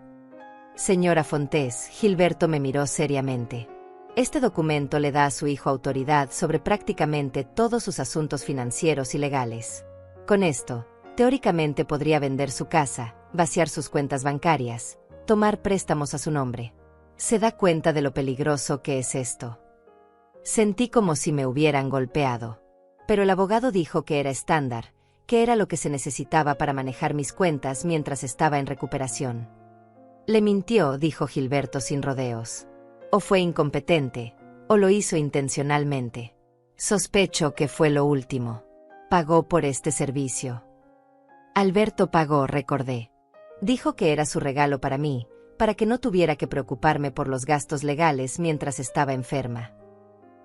Señora Fontés, Gilberto me miró seriamente. Este documento le da a su hijo autoridad sobre prácticamente todos sus asuntos financieros y legales. Con esto, teóricamente podría vender su casa, vaciar sus cuentas bancarias, tomar préstamos a su nombre. ¿Se da cuenta de lo peligroso que es esto? Sentí como si me hubieran golpeado. Pero el abogado dijo que era estándar, que era lo que se necesitaba para manejar mis cuentas mientras estaba en recuperación. Le mintió, dijo Gilberto sin rodeos. O fue incompetente, o lo hizo intencionalmente. Sospecho que fue lo último. Pagó por este servicio. Alberto pagó, recordé. Dijo que era su regalo para mí, para que no tuviera que preocuparme por los gastos legales mientras estaba enferma.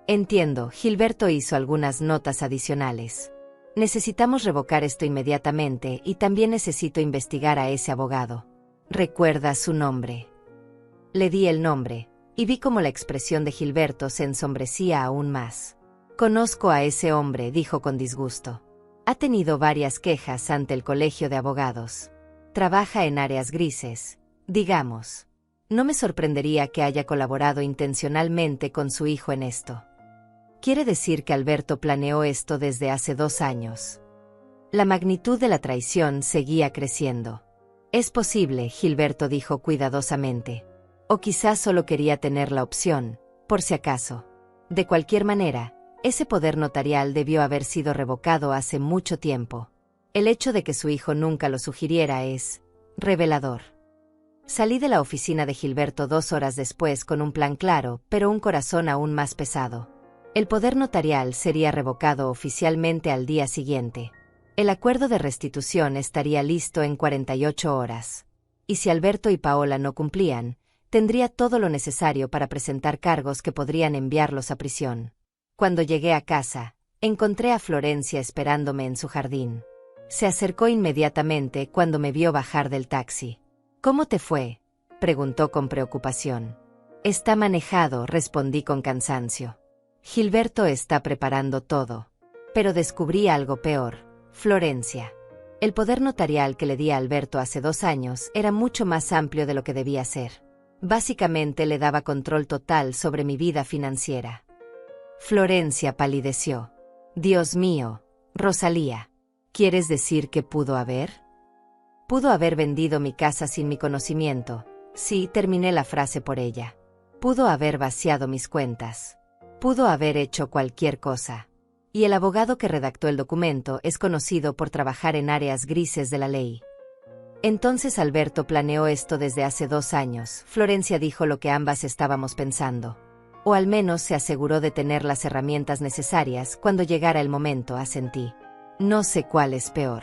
Entiendo, Gilberto hizo algunas notas adicionales. Necesitamos revocar esto inmediatamente y también necesito investigar a ese abogado. ¿Recuerda su nombre? Le di el nombre, y vi cómo la expresión de Gilberto se ensombrecía aún más. Conozco a ese hombre, dijo con disgusto. Ha tenido varias quejas ante el colegio de abogados. Trabaja en áreas grises, digamos. No me sorprendería que haya colaborado intencionalmente con su hijo en esto. Quiere decir que Alberto planeó esto desde hace 2 años. La magnitud de la traición seguía creciendo. Es posible, Gilberto dijo cuidadosamente. O quizás solo quería tener la opción, por si acaso. De cualquier manera, ese poder notarial debió haber sido revocado hace mucho tiempo. El hecho de que su hijo nunca lo sugiriera es revelador. Salí de la oficina de Gilberto 2 horas después con un plan claro, pero un corazón aún más pesado. El poder notarial sería revocado oficialmente al día siguiente. El acuerdo de restitución estaría listo en 48 horas. Y si Alberto y Paola no cumplían, tendría todo lo necesario para presentar cargos que podrían enviarlos a prisión. Cuando llegué a casa, encontré a Florencia esperándome en su jardín. Se acercó inmediatamente cuando me vio bajar del taxi. ¿Cómo te fue?, preguntó con preocupación. Está manejado, respondí con cansancio. Gilberto está preparando todo. Pero descubrí algo peor. Florencia. El poder notarial que le di a Alberto hace 2 años era mucho más amplio de lo que debía ser. Básicamente le daba control total sobre mi vida financiera. Florencia palideció. Dios mío, Rosalía. ¿Quieres decir que pudo haber? Pudo haber vendido mi casa sin mi conocimiento. Sí, terminé la frase por ella. Pudo haber vaciado mis cuentas. Pudo haber hecho cualquier cosa. Y el abogado que redactó el documento es conocido por trabajar en áreas grises de la ley. Entonces Alberto planeó esto desde hace 2 años. Florencia dijo lo que ambas estábamos pensando. O al menos se aseguró de tener las herramientas necesarias cuando llegara el momento, asentí. No sé cuál es peor.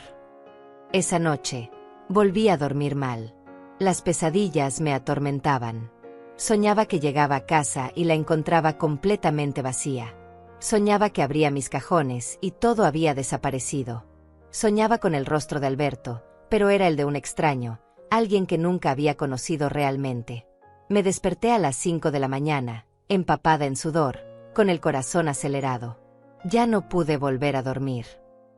Esa noche, volví a dormir mal. Las pesadillas me atormentaban. Soñaba que llegaba a casa y la encontraba completamente vacía. Soñaba que abría mis cajones y todo había desaparecido. Soñaba con el rostro de Alberto, pero era el de un extraño, alguien que nunca había conocido realmente. Me desperté a las 5 de la mañana, empapada en sudor, con el corazón acelerado. Ya no pude volver a dormir.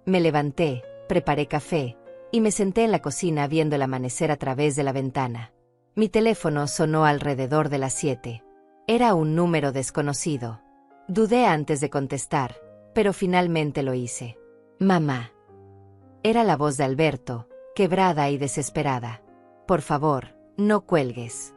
Me levanté, preparé café, y me senté en la cocina viendo el amanecer a través de la ventana. Mi teléfono sonó alrededor de las 7. Era un número desconocido. Dudé antes de contestar, pero finalmente lo hice. Mamá. Era la voz de Alberto, quebrada y desesperada. Por favor, no cuelgues.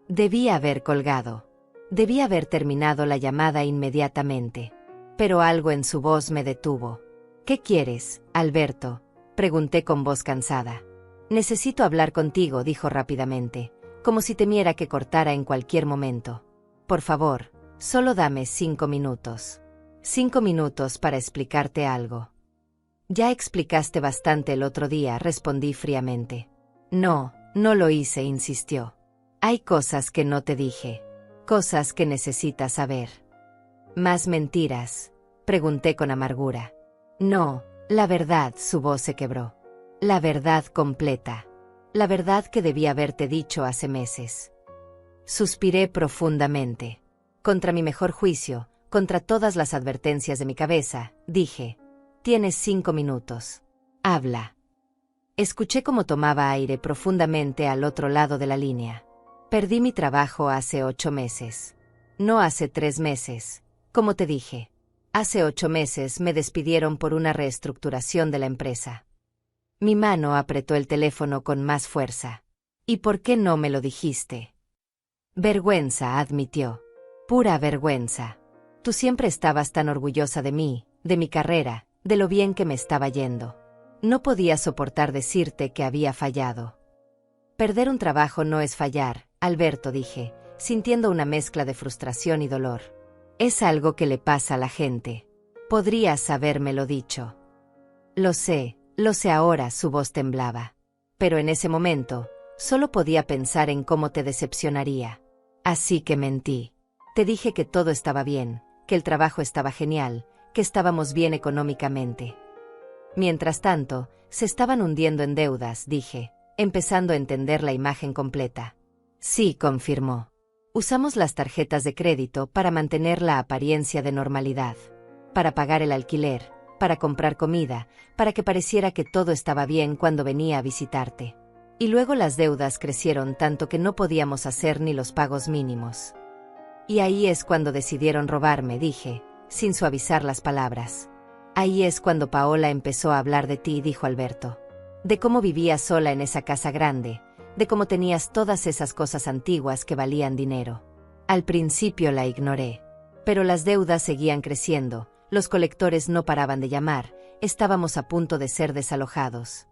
Debí haber colgado. Debí haber terminado la llamada inmediatamente. Pero algo en su voz me detuvo. ¿Qué quieres, Alberto?, pregunté con voz cansada. Necesito hablar contigo, dijo rápidamente, como si temiera que cortara en cualquier momento. Por favor, solo dame 5 minutos. 5 minutos para explicarte algo. Ya explicaste bastante el otro día, respondí fríamente. No, no lo hice, insistió. Hay cosas que no te dije. Cosas que necesitas saber. ¿Más mentiras?, pregunté con amargura. No, la verdad, su voz se quebró. La verdad completa. La verdad que debí haberte dicho hace meses. Suspiré profundamente. Contra mi mejor juicio, contra todas las advertencias de mi cabeza, dije: tienes 5 minutos. Habla. Escuché cómo tomaba aire profundamente al otro lado de la línea. Perdí mi trabajo hace 8 meses. No hace 3 meses, como te dije. Hace 8 meses me despidieron por una reestructuración de la empresa. Mi mano apretó el teléfono con más fuerza. ¿Y por qué no me lo dijiste? Vergüenza, admitió. Pura vergüenza. Tú siempre estabas tan orgullosa de mí, de mi carrera, de lo bien que me estaba yendo. No podía soportar decirte que había fallado. Perder un trabajo no es fallar, Alberto, dije, sintiendo una mezcla de frustración y dolor. Es algo que le pasa a la gente. Podrías habérmelo dicho. Lo sé ahora, su voz temblaba. Pero en ese momento, solo podía pensar en cómo te decepcionaría. Así que mentí. Te dije que todo estaba bien, que el trabajo estaba genial, que estábamos bien económicamente. Mientras tanto, se estaban hundiendo en deudas, dije, empezando a entender la imagen completa. Sí, confirmó. Usamos las tarjetas de crédito para mantener la apariencia de normalidad, para pagar el alquiler, para comprar comida, para que pareciera que todo estaba bien cuando venía a visitarte. Y luego las deudas crecieron tanto que no podíamos hacer ni los pagos mínimos. Y ahí es cuando decidieron robarme, dije, sin suavizar las palabras. Ahí es cuando Paola empezó a hablar de ti, dijo Alberto. De cómo vivías sola en esa casa grande, de cómo tenías todas esas cosas antiguas que valían dinero. Al principio la ignoré. Pero las deudas seguían creciendo, los colectores no paraban de llamar, estábamos a punto de ser desalojados.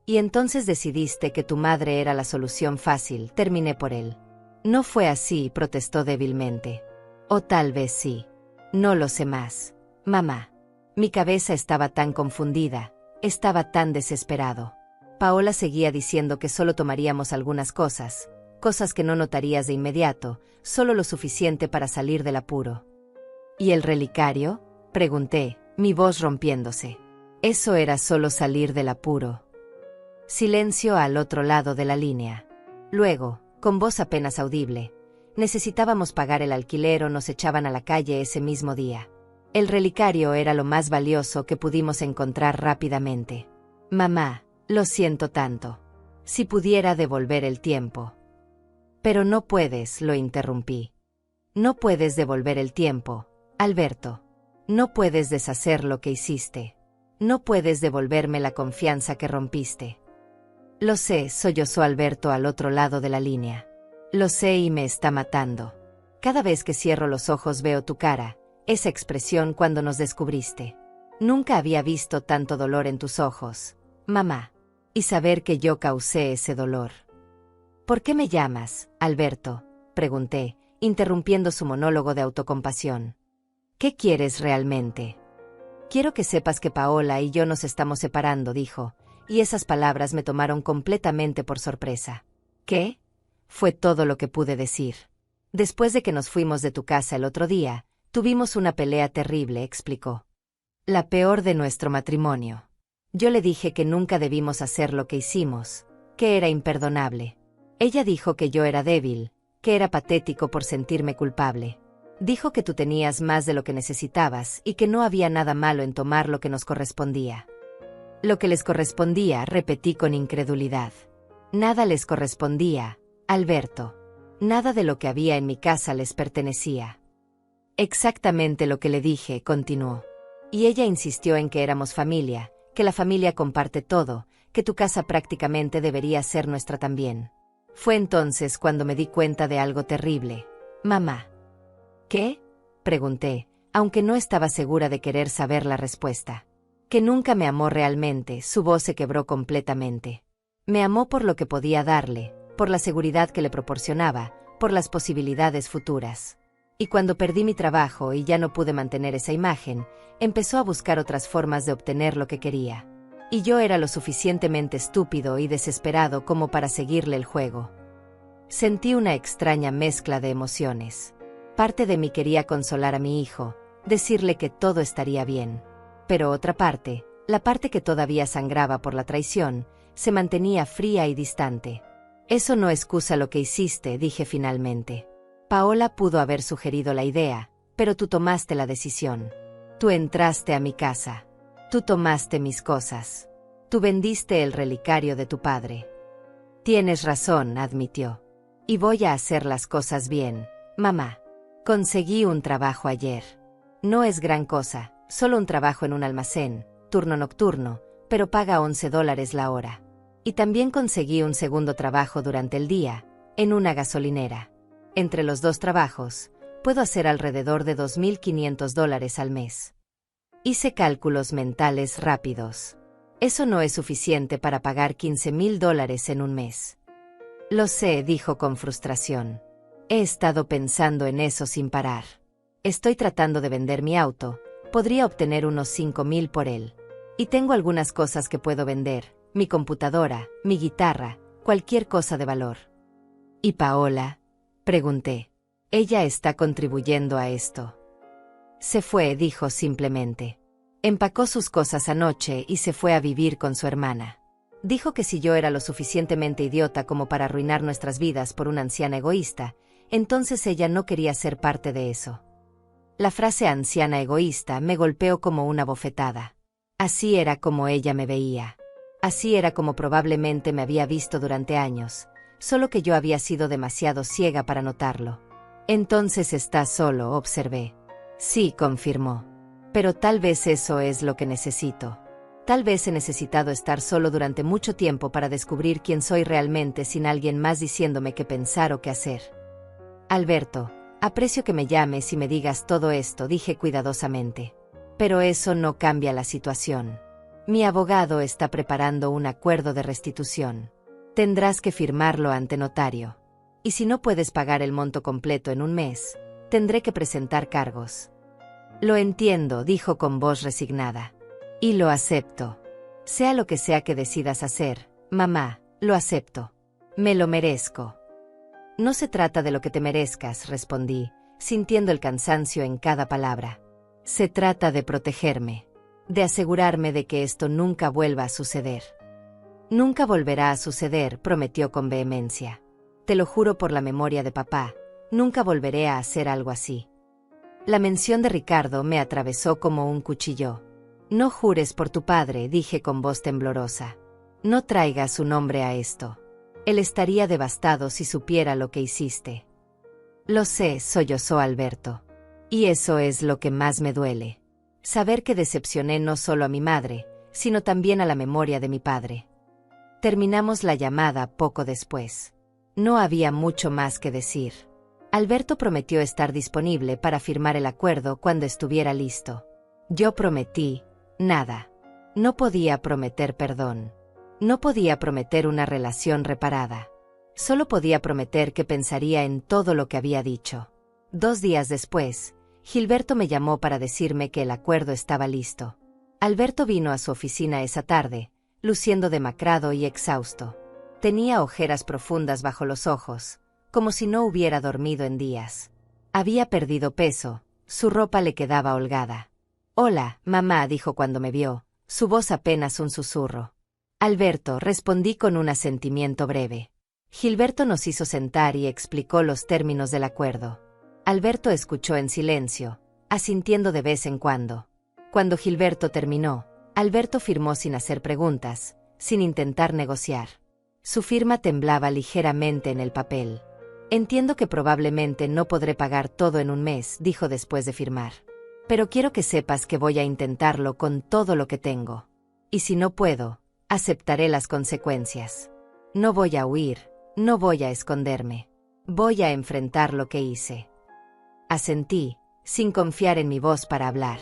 Y entonces decidiste que tu madre era la solución fácil, terminé por él. No fue así, protestó débilmente. O tal vez sí. No lo sé más. Mamá. Mi cabeza estaba tan confundida, estaba tan desesperado. Paola seguía diciendo que solo tomaríamos algunas cosas, cosas que no notarías de inmediato, solo lo suficiente para salir del apuro. ¿Y el relicario?, pregunté, mi voz rompiéndose. Eso era solo salir del apuro. Silencio al otro lado de la línea. Luego, con voz apenas audible, necesitábamos pagar el alquiler o nos echaban a la calle ese mismo día. El relicario era lo más valioso que pudimos encontrar rápidamente. Mamá, lo siento tanto. Si pudiera devolver el tiempo. Pero no puedes, lo interrumpí. No puedes devolver el tiempo, Alberto. No puedes deshacer lo que hiciste. No puedes devolverme la confianza que rompiste. Lo sé, sollozó Alberto al otro lado de la línea. Lo sé y me está matando. Cada vez que cierro los ojos veo tu cara, esa expresión cuando nos descubriste. Nunca había visto tanto dolor en tus ojos, mamá. Y saber que yo causé ese dolor. ¿Por qué me llamas, Alberto?, pregunté, interrumpiendo su monólogo de autocompasión. ¿Qué quieres realmente? Quiero que sepas que Paola y yo nos estamos separando, dijo, y esas palabras me tomaron completamente por sorpresa. ¿Qué? Fue todo lo que pude decir. Después de que nos fuimos de tu casa el otro día, tuvimos una pelea terrible, explicó. La peor de nuestro matrimonio. Yo le dije que nunca debimos hacer lo que hicimos, que era imperdonable. Ella dijo que yo era débil, que era patético por sentirme culpable. Dijo que tú tenías más de lo que necesitabas y que no había nada malo en tomar lo que nos correspondía. Lo que les correspondía, repetí con incredulidad. Nada les correspondía, Alberto. Nada de lo que había en mi casa les pertenecía. Exactamente lo que le dije, continuó. Y ella insistió en que éramos familia, que la familia comparte todo, que tu casa prácticamente debería ser nuestra también. Fue entonces cuando me di cuenta de algo terrible. Mamá. ¿Qué? Pregunté, aunque no estaba segura de querer saber la respuesta. Que nunca me amó realmente, su voz se quebró completamente. Me amó por lo que podía darle, por la seguridad que le proporcionaba, por las posibilidades futuras. Y cuando perdí mi trabajo y ya no pude mantener esa imagen, empezó a buscar otras formas de obtener lo que quería. Y yo era lo suficientemente estúpido y desesperado como para seguirle el juego. Sentí una extraña mezcla de emociones. Parte de mí quería consolar a mi hijo, decirle que todo estaría bien. Pero otra parte, la parte que todavía sangraba por la traición, se mantenía fría y distante. Eso no excusa lo que hiciste, dije finalmente. Paola pudo haber sugerido la idea, pero tú tomaste la decisión. Tú entraste a mi casa. Tú tomaste mis cosas. Tú vendiste el relicario de tu padre. Tienes razón, admitió. Y voy a hacer las cosas bien, mamá. Conseguí un trabajo ayer. No es gran cosa, solo un trabajo en un almacén, turno nocturno, pero paga $11 la hora. Y también conseguí un segundo trabajo durante el día, en una gasolinera. Entre los dos trabajos, puedo hacer alrededor de $2.500 al mes. Hice cálculos mentales rápidos. Eso no es suficiente para pagar $15.000 en un mes. Lo sé, dijo con frustración. He estado pensando en eso sin parar. Estoy tratando de vender mi auto, podría obtener unos $5.000 por él. Y tengo algunas cosas que puedo vender, mi computadora, mi guitarra, cualquier cosa de valor. ¿Y Paola? Pregunté. Ella está contribuyendo a esto. Se fue, dijo simplemente. Empacó sus cosas anoche y se fue a vivir con su hermana. Dijo que si yo era lo suficientemente idiota como para arruinar nuestras vidas por una anciana egoísta, entonces ella no quería ser parte de eso. La frase anciana egoísta me golpeó como una bofetada. Así era como ella me veía. Así era como probablemente me había visto durante años, solo que yo había sido demasiado ciega para notarlo. Entonces estás solo, observé. Sí, confirmó. Pero tal vez eso es lo que necesito. Tal vez he necesitado estar solo durante mucho tiempo para descubrir quién soy realmente sin alguien más diciéndome qué pensar o qué hacer. Alberto, aprecio que me llames y me digas todo esto, dije cuidadosamente. Pero eso no cambia la situación. Mi abogado está preparando un acuerdo de restitución. Tendrás que firmarlo ante notario. Y si no puedes pagar el monto completo en un mes, tendré que presentar cargos. Lo entiendo, dijo con voz resignada. Y lo acepto. Sea lo que sea que decidas hacer, mamá, lo acepto. Me lo merezco. No se trata de lo que te merezcas, respondí, sintiendo el cansancio en cada palabra. Se trata de protegerme. De asegurarme de que esto nunca vuelva a suceder. Nunca volverá a suceder, prometió con vehemencia. Te lo juro por la memoria de papá, nunca volveré a hacer algo así. La mención de Ricardo me atravesó como un cuchillo. No jures por tu padre, dije con voz temblorosa. No traigas su nombre a esto. Él estaría devastado si supiera lo que hiciste. Lo sé, sollozó Alberto. Y eso es lo que más me duele. Saber que decepcioné no solo a mi madre, sino también a la memoria de mi padre. Terminamos la llamada poco después. No había mucho más que decir. Alberto prometió estar disponible para firmar el acuerdo cuando estuviera listo. Yo prometí, nada. No podía prometer perdón. No podía prometer una relación reparada. Solo podía prometer que pensaría en todo lo que había dicho. 2 días después, Gilberto me llamó para decirme que el acuerdo estaba listo. Alberto vino a su oficina esa tarde, luciendo demacrado y exhausto. Tenía ojeras profundas bajo los ojos, como si no hubiera dormido en días. Había perdido peso, su ropa le quedaba holgada. «Hola, mamá», dijo cuando me vio, su voz apenas un susurro. «Alberto», respondí con un asentimiento breve. Gilberto nos hizo sentar y explicó los términos del acuerdo. Alberto escuchó en silencio, asintiendo de vez en cuando. Cuando Gilberto terminó, Alberto firmó sin hacer preguntas, sin intentar negociar. Su firma temblaba ligeramente en el papel. «Entiendo que probablemente no podré pagar todo en un mes», dijo después de firmar. «Pero quiero que sepas que voy a intentarlo con todo lo que tengo. Y si no puedo, aceptaré las consecuencias. No voy a huir, no voy a esconderme. Voy a enfrentar lo que hice». Asentí, sin confiar en mi voz para hablar.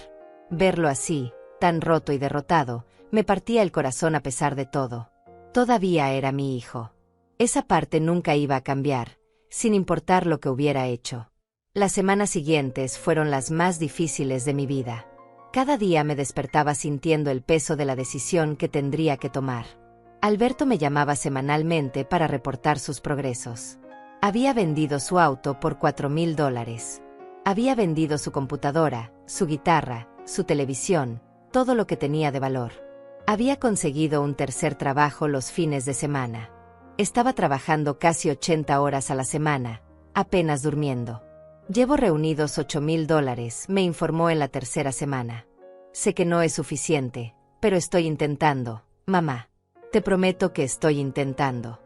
Verlo así, tan roto y derrotado, me partía el corazón a pesar de todo. Todavía era mi hijo. Esa parte nunca iba a cambiar, sin importar lo que hubiera hecho. Las semanas siguientes fueron las más difíciles de mi vida. Cada día me despertaba sintiendo el peso de la decisión que tendría que tomar. Alberto me llamaba semanalmente para reportar sus progresos. Había vendido su auto por $4,000. Había vendido su computadora, su guitarra, su televisión, todo lo que tenía de valor. Había conseguido un tercer trabajo los fines de semana. Estaba trabajando casi 80 horas a la semana, apenas durmiendo. «Llevo reunidos $8,000», me informó en la tercera semana. «Sé que no es suficiente, pero estoy intentando, mamá. Te prometo que estoy intentando».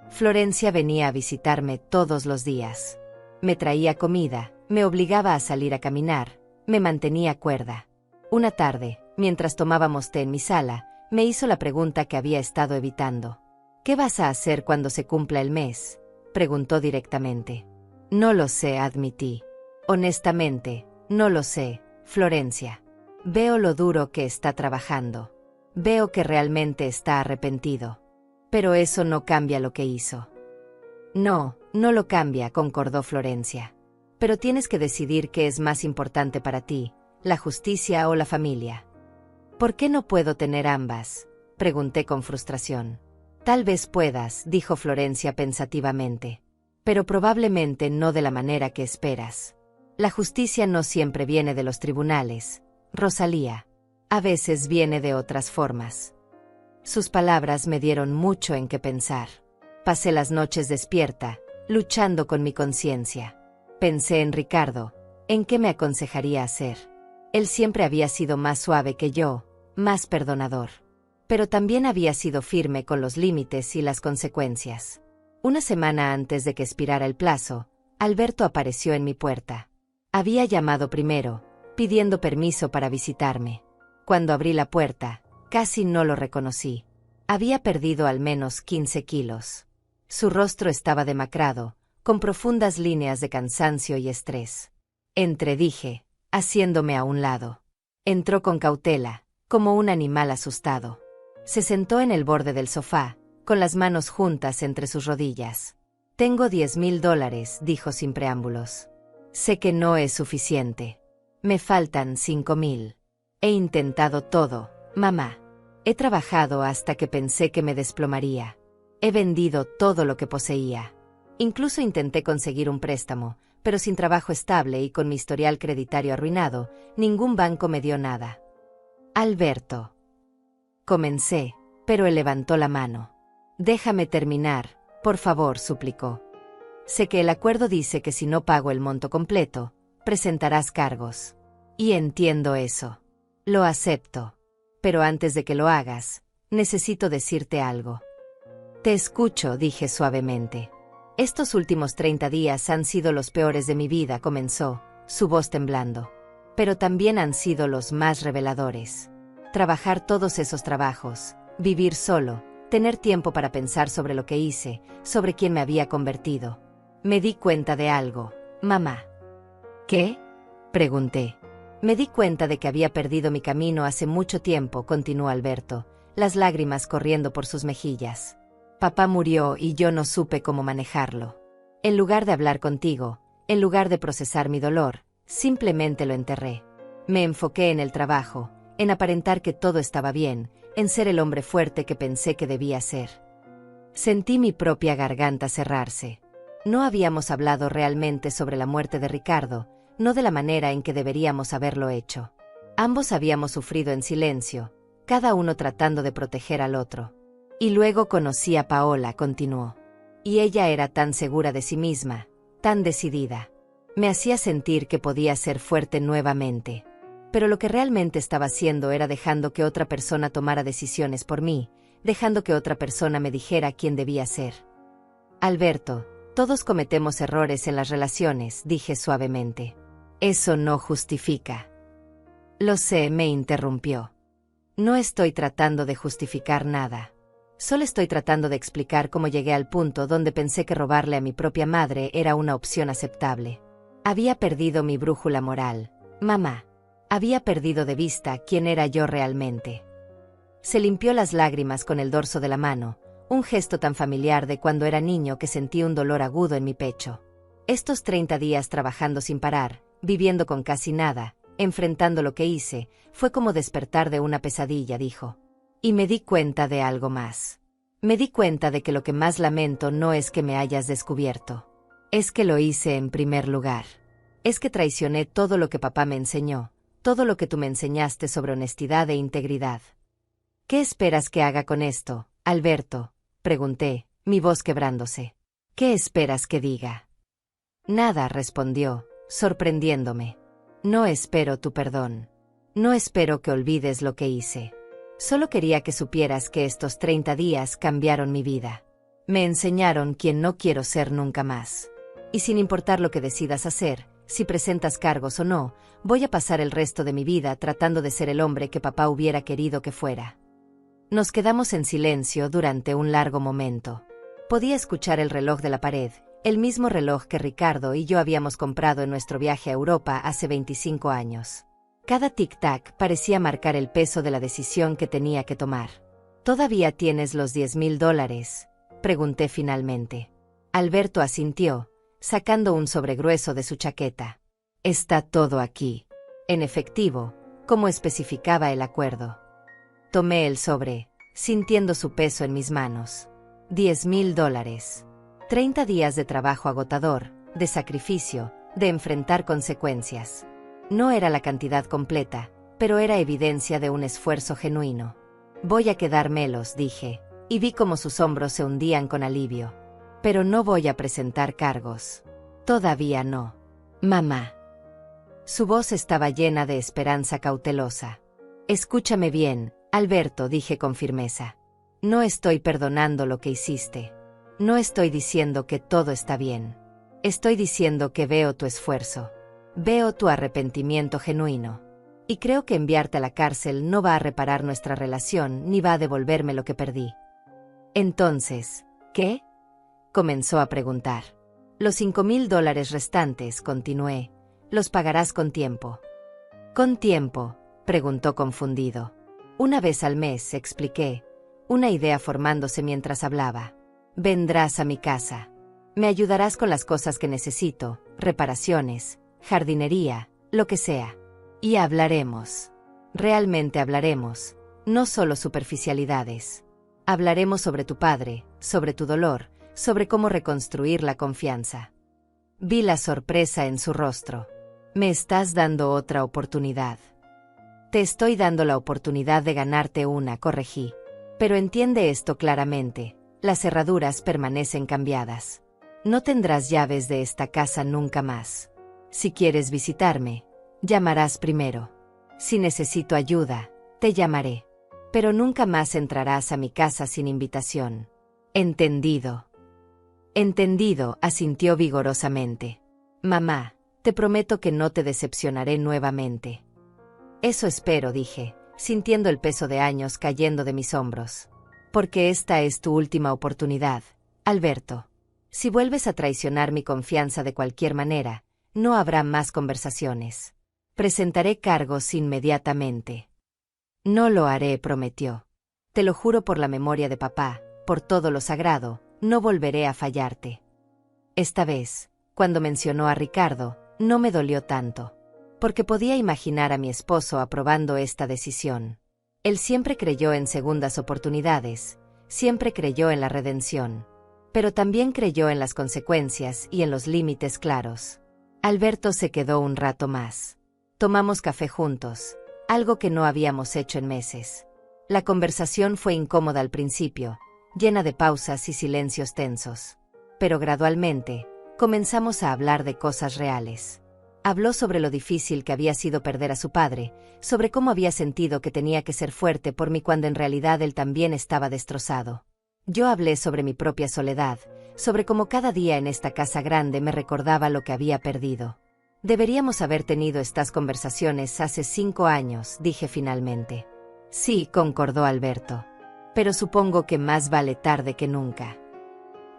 Florencia venía a visitarme todos los días. Me traía comida, me obligaba a salir a caminar, me mantenía cuerda. Una tarde, mientras tomábamos té en mi sala, me hizo la pregunta que había estado evitando. «¿Qué vas a hacer cuando se cumpla el mes?», preguntó directamente. «No lo sé», admití. «Honestamente, no lo sé, Florencia. Veo lo duro que está trabajando. Veo que realmente está arrepentido. Pero eso no cambia lo que hizo». «No, no lo cambia», concordó Florencia. «Pero tienes que decidir qué es más importante para ti, la justicia o la familia». «¿Por qué no puedo tener ambas?», pregunté con frustración. «Tal vez puedas», dijo Florencia pensativamente. «Pero probablemente no de la manera que esperas. La justicia no siempre viene de los tribunales, Rosalía. A veces viene de otras formas». Sus palabras me dieron mucho en qué pensar. Pasé las noches despierta, luchando con mi conciencia. Pensé en Ricardo, en qué me aconsejaría hacer. Él siempre había sido más suave que yo, más perdonador. Pero también había sido firme con los límites y las consecuencias. Una semana antes de que expirara el plazo, Alberto apareció en mi puerta. Había llamado primero, pidiendo permiso para visitarme. Cuando abrí la puerta, casi no lo reconocí. Había perdido al menos 15 kilos. Su rostro estaba demacrado, con profundas líneas de cansancio y estrés. Entré, dije, haciéndome a un lado. Entró con cautela, como un animal asustado. Se sentó en el borde del sofá, con las manos juntas entre sus rodillas. «Tengo $10,000», dijo sin preámbulos. «Sé que no es suficiente. Me faltan 5,000. He intentado todo, mamá. He trabajado hasta que pensé que me desplomaría. He vendido todo lo que poseía. Incluso intenté conseguir un préstamo, pero sin trabajo estable y con mi historial crediticio arruinado, ningún banco me dio nada». «Alberto». Comencé, pero él levantó la mano. «Déjame terminar, por favor», suplicó. «Sé que el acuerdo dice que si no pago el monto completo, presentarás cargos. Y entiendo eso. Lo acepto. Pero antes de que lo hagas, necesito decirte algo. Te escucho, dije suavemente. Estos últimos 30 días han sido los peores de mi vida, comenzó, su voz temblando. Pero también han sido los más reveladores. Trabajar todos esos trabajos, vivir solo, tener tiempo para pensar sobre lo que hice, sobre quién me había convertido. Me di cuenta de algo, mamá. ¿Qué? Pregunté. Me di cuenta de que había perdido mi camino hace mucho tiempo, continuó Alberto, las lágrimas corriendo por sus mejillas. Papá murió y yo no supe cómo manejarlo. En lugar de hablar contigo, en lugar de procesar mi dolor, simplemente lo enterré. Me enfoqué en el trabajo, en aparentar que todo estaba bien, en ser el hombre fuerte que pensé que debía ser. Sentí mi propia garganta cerrarse. No habíamos hablado realmente sobre la muerte de Ricardo, no de la manera en que deberíamos haberlo hecho. Ambos habíamos sufrido en silencio, cada uno tratando de proteger al otro. Y luego conocí a Paola, continuó. Y ella era tan segura de sí misma, tan decidida. Me hacía sentir que podía ser fuerte nuevamente. Pero lo que realmente estaba haciendo era dejando que otra persona tomara decisiones por mí, dejando que otra persona me dijera quién debía ser. Alberto, todos cometemos errores en las relaciones, dije suavemente. Eso no justifica. Lo sé, me interrumpió. No estoy tratando de justificar nada. Solo estoy tratando de explicar cómo llegué al punto donde pensé que robarle a mi propia madre era una opción aceptable. Había perdido mi brújula moral, mamá. Había perdido de vista quién era yo realmente. Se limpió las lágrimas con el dorso de la mano, un gesto tan familiar de cuando era niño que sentí un dolor agudo en mi pecho. Estos 30 días trabajando sin parar, viviendo con casi nada, enfrentando lo que hice, fue como despertar de una pesadilla, dijo. Y me di cuenta de algo más. Me di cuenta de que lo que más lamento no es que me hayas descubierto. Es que lo hice en primer lugar. Es que traicioné todo lo que papá me enseñó, todo lo que tú me enseñaste sobre honestidad e integridad. ¿Qué esperas que haga con esto, Alberto? Pregunté, mi voz quebrándose. ¿Qué esperas que diga? Nada, respondió, sorprendiéndome. No espero tu perdón. No espero que olvides lo que hice. Solo quería que supieras que estos 30 días cambiaron mi vida. Me enseñaron quién no quiero ser nunca más. Y sin importar lo que decidas hacer, si presentas cargos o no, voy a pasar el resto de mi vida tratando de ser el hombre que papá hubiera querido que fuera. Nos quedamos en silencio durante un largo momento. Podía escuchar el reloj de la pared, el mismo reloj que Ricardo y yo habíamos comprado en nuestro viaje a Europa hace 25 años. Cada tic-tac parecía marcar el peso de la decisión que tenía que tomar. ¿Todavía tienes los $10,000? Pregunté finalmente. Alberto asintió, sacando un sobre grueso de su chaqueta. Está todo aquí. En efectivo, como especificaba el acuerdo. Tomé el sobre, sintiendo su peso en mis manos. $10,000. 30 días de trabajo agotador, de sacrificio, de enfrentar consecuencias. No era la cantidad completa, pero era evidencia de un esfuerzo genuino. Voy a quedármelos, dije, y vi cómo sus hombros se hundían con alivio. Pero no voy a presentar cargos. Todavía no. Mamá. Su voz estaba llena de esperanza cautelosa. Escúchame bien, Alberto, dije con firmeza. No estoy perdonando lo que hiciste. No estoy diciendo que todo está bien. Estoy diciendo que veo tu esfuerzo. Veo tu arrepentimiento genuino. Y creo que enviarte a la cárcel no va a reparar nuestra relación ni va a devolverme lo que perdí. Entonces, ¿qué? Comenzó a preguntar. Los $5,000 restantes, continué, los pagarás con tiempo. ¿Con tiempo? Preguntó confundido. Una vez al mes, expliqué, una idea formándose mientras hablaba. Vendrás a mi casa. Me ayudarás con las cosas que necesito, reparaciones, jardinería, lo que sea. Y hablaremos. Realmente hablaremos, no solo superficialidades. Hablaremos sobre tu padre, sobre tu dolor, sobre cómo reconstruir la confianza. Vi la sorpresa en su rostro. Me estás dando otra oportunidad. Te estoy dando la oportunidad de ganarte una, corregí. Pero entiende esto claramente, las cerraduras permanecen cambiadas. No tendrás llaves de esta casa nunca más. Si quieres visitarme, llamarás primero. Si necesito ayuda, te llamaré. Pero nunca más entrarás a mi casa sin invitación. Entendido. Entendido, asintió vigorosamente. Mamá, te prometo que no te decepcionaré nuevamente. Eso espero, dije, sintiendo el peso de años cayendo de mis hombros. Porque esta es tu última oportunidad, Alberto. Si vuelves a traicionar mi confianza de cualquier manera, no habrá más conversaciones. Presentaré cargos inmediatamente. No lo haré, prometió. Te lo juro por la memoria de papá, por todo lo sagrado, no volveré a fallarte. Esta vez, cuando mencionó a Ricardo, no me dolió tanto. Porque podía imaginar a mi esposo aprobando esta decisión. Él siempre creyó en segundas oportunidades, siempre creyó en la redención. Pero también creyó en las consecuencias y en los límites claros. Alberto se quedó un rato más. Tomamos café juntos, algo que no habíamos hecho en meses. La conversación fue incómoda al principio, llena de pausas y silencios tensos. Pero gradualmente, comenzamos a hablar de cosas reales. Habló sobre lo difícil que había sido perder a su padre, sobre cómo había sentido que tenía que ser fuerte por mí cuando en realidad él también estaba destrozado. Yo hablé sobre mi propia soledad, sobre cómo cada día en esta casa grande me recordaba lo que había perdido. Deberíamos haber tenido estas conversaciones hace 5 años, dije finalmente. Sí, concordó Alberto. Pero supongo que más vale tarde que nunca.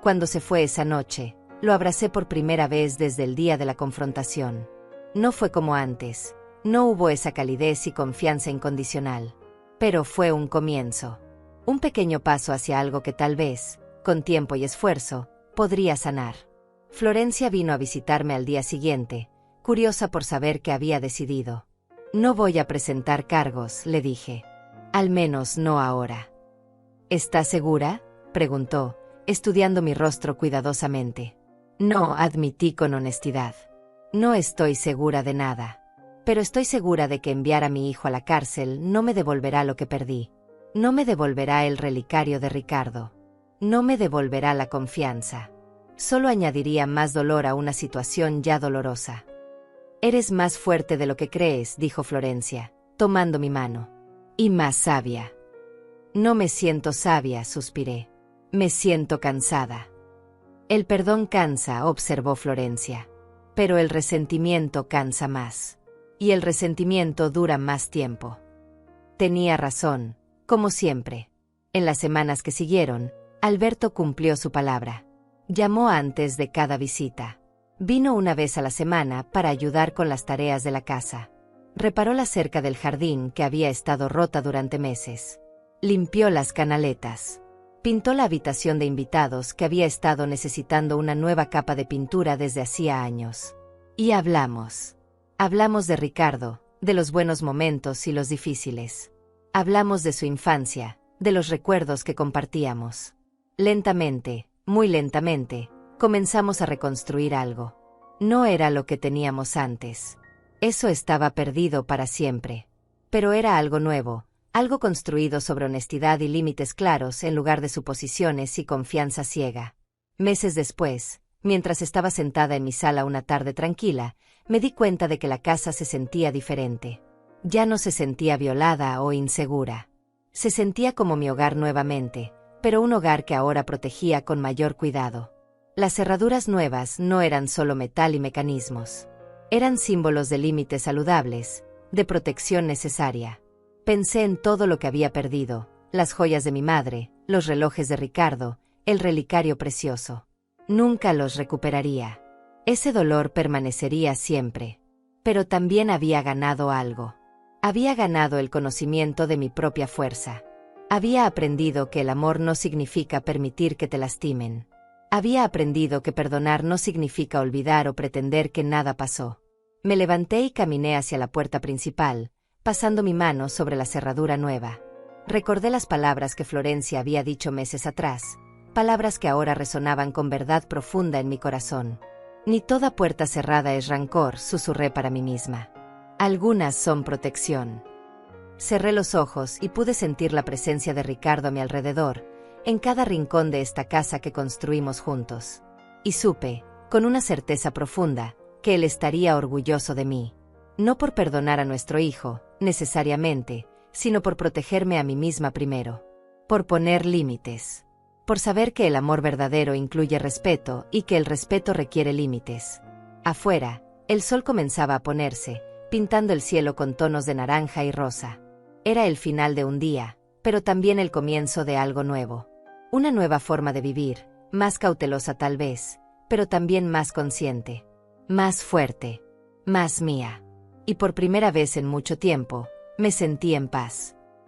Cuando se fue esa noche, lo abracé por primera vez desde el día de la confrontación. No fue como antes, no hubo esa calidez y confianza incondicional. Pero fue un comienzo. Un pequeño paso hacia algo que tal vez, con tiempo y esfuerzo, podría sanar. Florencia vino a visitarme al día siguiente, curiosa por saber qué había decidido. No voy a presentar cargos, le dije. Al menos no ahora. ¿Estás segura?, preguntó, estudiando mi rostro cuidadosamente. No, admití con honestidad. No estoy segura de nada. Pero estoy segura de que enviar a mi hijo a la cárcel no me devolverá lo que perdí. No me devolverá el relicario de Ricardo. No me devolverá la confianza. Solo añadiría más dolor a una situación ya dolorosa. Eres más fuerte de lo que crees, dijo Florencia, tomando mi mano. Y más sabia. No me siento sabia, suspiré. Me siento cansada. El perdón cansa, observó Florencia. Pero el resentimiento cansa más. Y el resentimiento dura más tiempo. Tenía razón. Como siempre. En las semanas que siguieron, Alberto cumplió su palabra. Llamó antes de cada visita. Vino una vez a la semana para ayudar con las tareas de la casa. Reparó la cerca del jardín que había estado rota durante meses. Limpió las canaletas. Pintó la habitación de invitados que había estado necesitando una nueva capa de pintura desde hacía años. Y hablamos. Hablamos de Ricardo, de los buenos momentos y los difíciles. Hablamos de su infancia, de los recuerdos que compartíamos. Lentamente, muy lentamente, comenzamos a reconstruir algo. No era lo que teníamos antes. Eso estaba perdido para siempre. Pero era algo nuevo, algo construido sobre honestidad y límites claros en lugar de suposiciones y confianza ciega. Meses después, mientras estaba sentada en mi sala una tarde tranquila, me di cuenta de que la casa se sentía diferente. Ya no se sentía violada o insegura. Se sentía como mi hogar nuevamente, pero un hogar que ahora protegía con mayor cuidado. Las cerraduras nuevas no eran solo metal y mecanismos. Eran símbolos de límites saludables, de protección necesaria. Pensé en todo lo que había perdido, las joyas de mi madre, los relojes de Ricardo, el relicario precioso. Nunca los recuperaría. Ese dolor permanecería siempre. Pero también había ganado algo. Había ganado el conocimiento de mi propia fuerza. Había aprendido que el amor no significa permitir que te lastimen. Había aprendido que perdonar no significa olvidar o pretender que nada pasó. Me levanté y caminé hacia la puerta principal, pasando mi mano sobre la cerradura nueva. Recordé las palabras que Florencia había dicho meses atrás, palabras que ahora resonaban con verdad profunda en mi corazón. Ni toda puerta cerrada es rancor, susurré para mí misma. Algunas son protección. Cerré los ojos y pude sentir la presencia de Ricardo a mi alrededor, en cada rincón de esta casa que construimos juntos. Y supe, con una certeza profunda, que él estaría orgulloso de mí. No por perdonar a nuestro hijo, necesariamente, sino por protegerme a mí misma primero. Por poner límites. Por saber que el amor verdadero incluye respeto y que el respeto requiere límites. Afuera, el sol comenzaba a ponerse, pintando el cielo con tonos de naranja y rosa. Era el final de un día, pero también el comienzo de algo nuevo. Una nueva forma de vivir, más cautelosa tal vez, pero también más consciente. Más fuerte. Más mía. Y por primera vez en mucho tiempo, me sentí en paz.